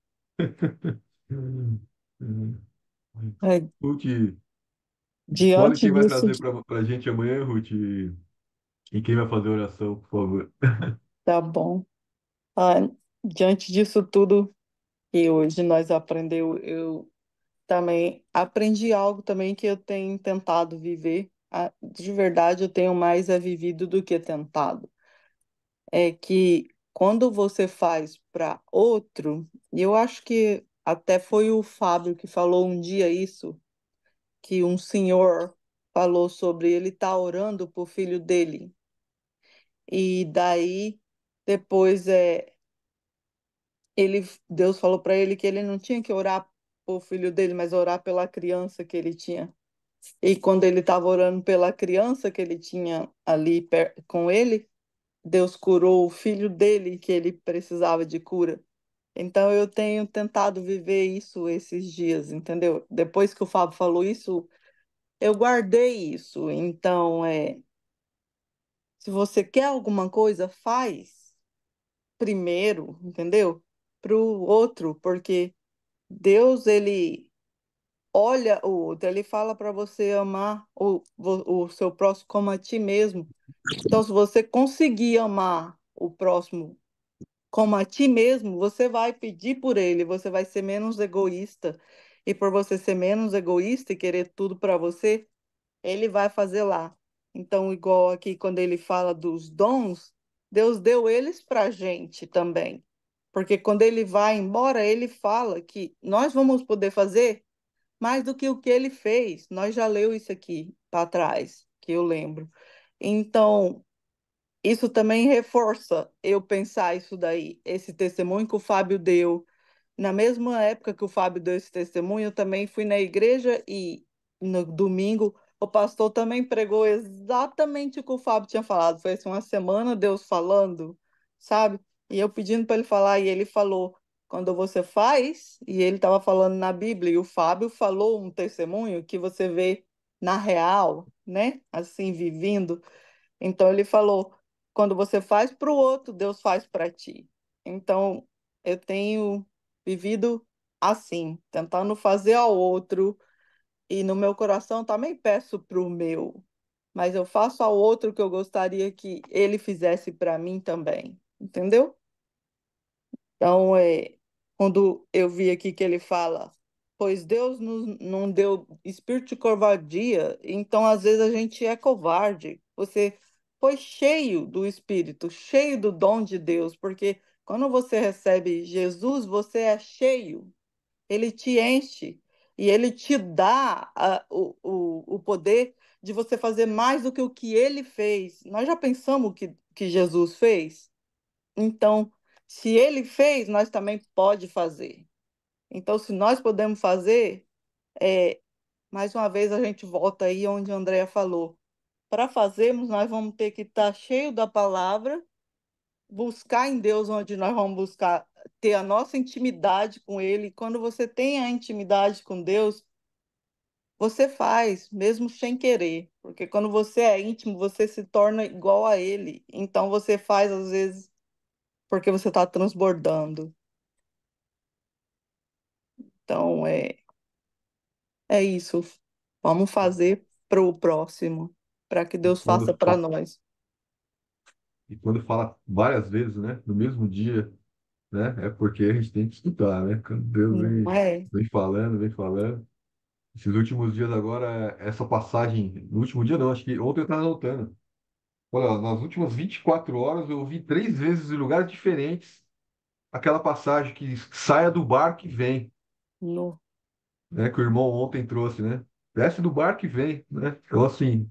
É, Ruth, escolhe diante quem vai disso, trazer para a gente amanhã, Ruth, e quem vai fazer a oração, por favor. tá bom. Ah, diante disso tudo que hoje nós aprendeu, eu também aprendi algo também que eu tenho tentado viver. Ah, de verdade, eu tenho mais vivido do que tentado. É que quando você faz para outro, e eu acho que até foi o Fábio que falou um dia isso, que um senhor falou sobre ele estar orando para o filho dele. E daí, depois, Deus falou para ele que ele não tinha que orar por filho dele, mas orar pela criança que ele tinha. E quando ele estava orando pela criança que ele tinha ali com ele, Deus curou o filho dele que ele precisava de cura. Então eu tenho tentado viver isso esses dias, entendeu? Depois que o Fábio falou isso, eu guardei isso. Então, se você quer alguma coisa, faz primeiro, entendeu? Para o outro, porque Deus, ele olha o outro, ele fala para você amar o seu próximo como a ti mesmo. Então, se você conseguir amar o próximo como a ti mesmo, você vai pedir por ele, você vai ser menos egoísta. E por você ser menos egoísta e querer tudo para você, ele vai fazer lá. Então, igual aqui, quando ele fala dos dons, Deus deu eles para a gente também. Porque quando ele vai embora, ele fala que nós vamos poder fazer mais do que o que ele fez. Nós já leu isso aqui para trás, que eu lembro. Então, isso também reforça eu pensar isso daí, esse testemunho que o Fábio deu. Na mesma época que o Fábio deu esse testemunho, eu também fui na igreja e no domingo o pastor também pregou exatamente o que o Fábio tinha falado. Foi assim, uma semana Deus falando, sabe? E eu pedindo para ele falar, e ele falou, quando você faz, e ele estava falando na Bíblia, e o Fábio falou um testemunho que você vê na real, né? Assim, vivendo. Então ele falou, quando você faz para o outro, Deus faz para ti. Então eu tenho vivido assim, tentando fazer ao outro, e no meu coração também peço para o meu, mas eu faço ao outro o que eu gostaria que ele fizesse para mim também, entendeu? Então, quando eu vi aqui que ele fala, pois Deus nos, não deu espírito de covardia, então às vezes a gente é covarde. Você foi cheio do Espírito, cheio do dom de Deus, porque quando você recebe Jesus, você é cheio, ele te enche e ele te dá o poder de você fazer mais do que o que ele fez. Nós já pensamos que Jesus fez? Então, se ele fez, nós também pode fazer. Então, se nós podemos fazer, é, mais uma vez a gente volta aí onde a Andrea falou. Para fazermos, nós vamos ter que estar cheio da palavra, buscar em Deus onde nós vamos buscar ter a nossa intimidade com Ele. Quando você tem a intimidade com Deus, você faz, mesmo sem querer, porque quando você é íntimo, você se torna igual a Ele. Então você faz às vezes porque você está transbordando. Então é isso. Vamos fazer para o próximo, para que E Deus faça para nós. fala várias vezes, né? No mesmo dia, né? É porque a gente tem que estudar, né? Quando Deus Não é? vem falando, vem falando. Esses últimos dias agora, essa passagem, no último dia não, acho que ontem eu estava anotando. Olha, nas últimas 24 horas eu ouvi 3 vezes em lugares diferentes aquela passagem que saia do barco e vem, No, né? Que o irmão ontem trouxe, né? Desce do barco e vem, né? Então, assim,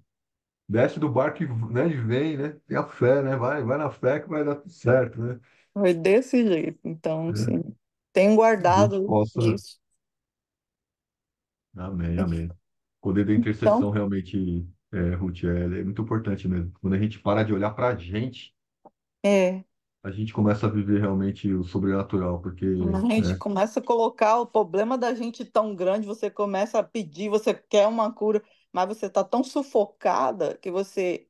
desce do barco e, né, e vem, né? Tem a fé, né? Vai na fé que vai dar tudo certo, né? foi desse jeito. Então, sim, É, tenho a gente guardado possa. isso. Amém, amém. O poder da Então, intercessão realmente, Ruth, é muito importante mesmo. Quando a gente para de olhar para é. a gente começa a viver realmente o sobrenatural, porque, A gente né? começa a colocar o problema da gente tão grande, você começa a pedir, você quer uma cura, mas você está tão sufocada que você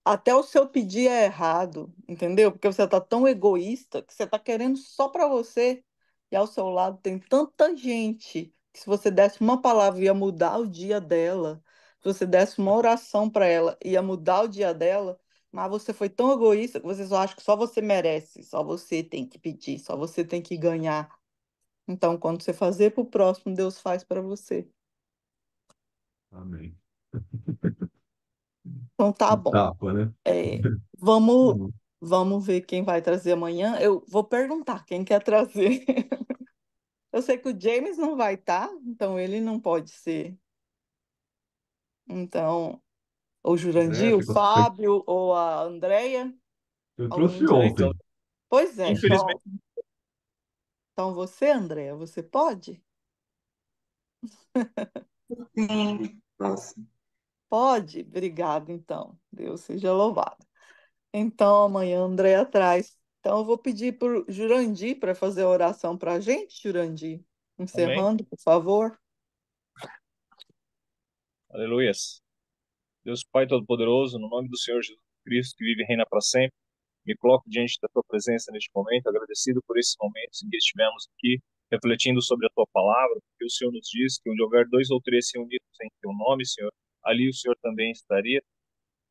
até o seu pedir é errado, entendeu? Porque você está tão egoísta que você está querendo só para você e ao seu lado tem tanta gente que se você desse uma palavra ia mudar o dia dela, se você desse uma oração para ela ia mudar o dia dela, mas você foi tão egoísta que você só acha que só você merece, só você tem que pedir, só você tem que ganhar. Então, quando você fazer para o próximo, Deus faz para você. Amém. Então, tá Um bom. tapa, né? É, vamos, vamos ver quem vai trazer amanhã. Eu vou perguntar quem quer trazer. Eu sei que o James não vai estar, então ele não pode ser. Então, o André, Jurandir, o você Fábio ou a Andrea, eu algum trouxe de... Então, ontem. Pois é, infelizmente, então você, Andrea, você pode? Sim, posso. Pode? Obrigado, então. Deus seja louvado. Então, amanhã a Andrea traz. Então, eu vou pedir para o Jurandir para fazer a oração para a gente, Jurandir. amém. Encerrando, por favor. Aleluias. Deus Pai Todo-Poderoso, no nome do Senhor Jesus Cristo, que vive e reina para sempre, me coloco diante da tua presença neste momento, agradecido por esses momentos em que estivemos aqui, refletindo sobre a tua palavra, porque o Senhor nos diz que onde houver dois ou três reunidos em teu nome, Senhor, ali o Senhor também estaria.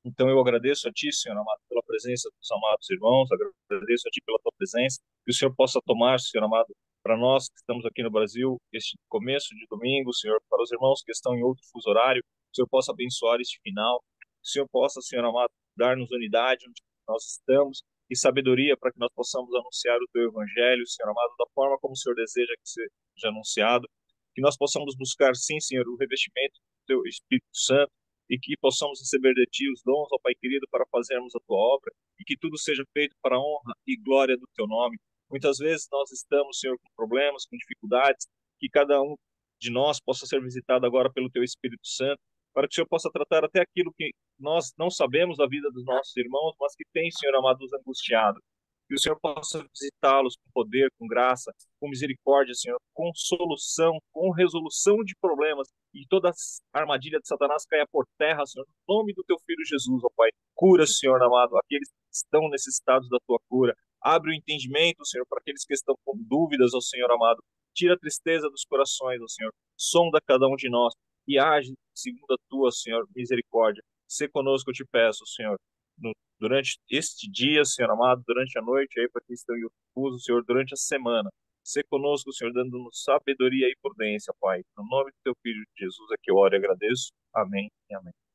Então eu agradeço a Ti, Senhor amado, pela presença dos amados irmãos, agradeço a Ti pela Tua presença, que o Senhor possa tomar, Senhor amado, para nós que estamos aqui no Brasil, este começo de domingo, Senhor, para os irmãos que estão em outro fuso horário, que o Senhor possa abençoar este final, o Senhor possa, Senhor amado, dar-nos unidade onde nós estamos e sabedoria para que nós possamos anunciar o Teu Evangelho, Senhor amado, da forma como o Senhor deseja que seja anunciado, que nós possamos buscar, sim, Senhor, o revestimento do Teu Espírito Santo e que possamos receber de Ti os dons, ó Pai querido, para fazermos a Tua obra e que tudo seja feito para a honra e glória do Teu nome. Muitas vezes nós estamos, Senhor, com problemas, com dificuldades, que cada um de nós possa ser visitado agora pelo Teu Espírito Santo, para que o Senhor possa tratar até aquilo que nós não sabemos da vida dos nossos irmãos, mas que tem, Senhor amado, os angustiado. Que o Senhor possa visitá-los com poder, com graça, com misericórdia, Senhor, com solução, com resolução de problemas, e toda a armadilha de Satanás caia por terra, Senhor, no nome do Teu Filho Jesus, ó Pai. Cura, Senhor amado, aqueles que estão necessitados da Tua cura. Abre o entendimento, Senhor, para aqueles que estão com dúvidas, ó Senhor amado. Tira a tristeza dos corações, ó Senhor. Sonda cada um de nós e age segundo a Tua, Senhor, misericórdia. Se conosco, eu te peço, Senhor, durante este dia, Senhor amado, durante a noite, aí para quem estão em repouso, Senhor, durante a semana. Se conosco, Senhor, dando-nos sabedoria e prudência, Pai. No nome do Teu Filho Jesus é que eu oro e agradeço. Amém e amém.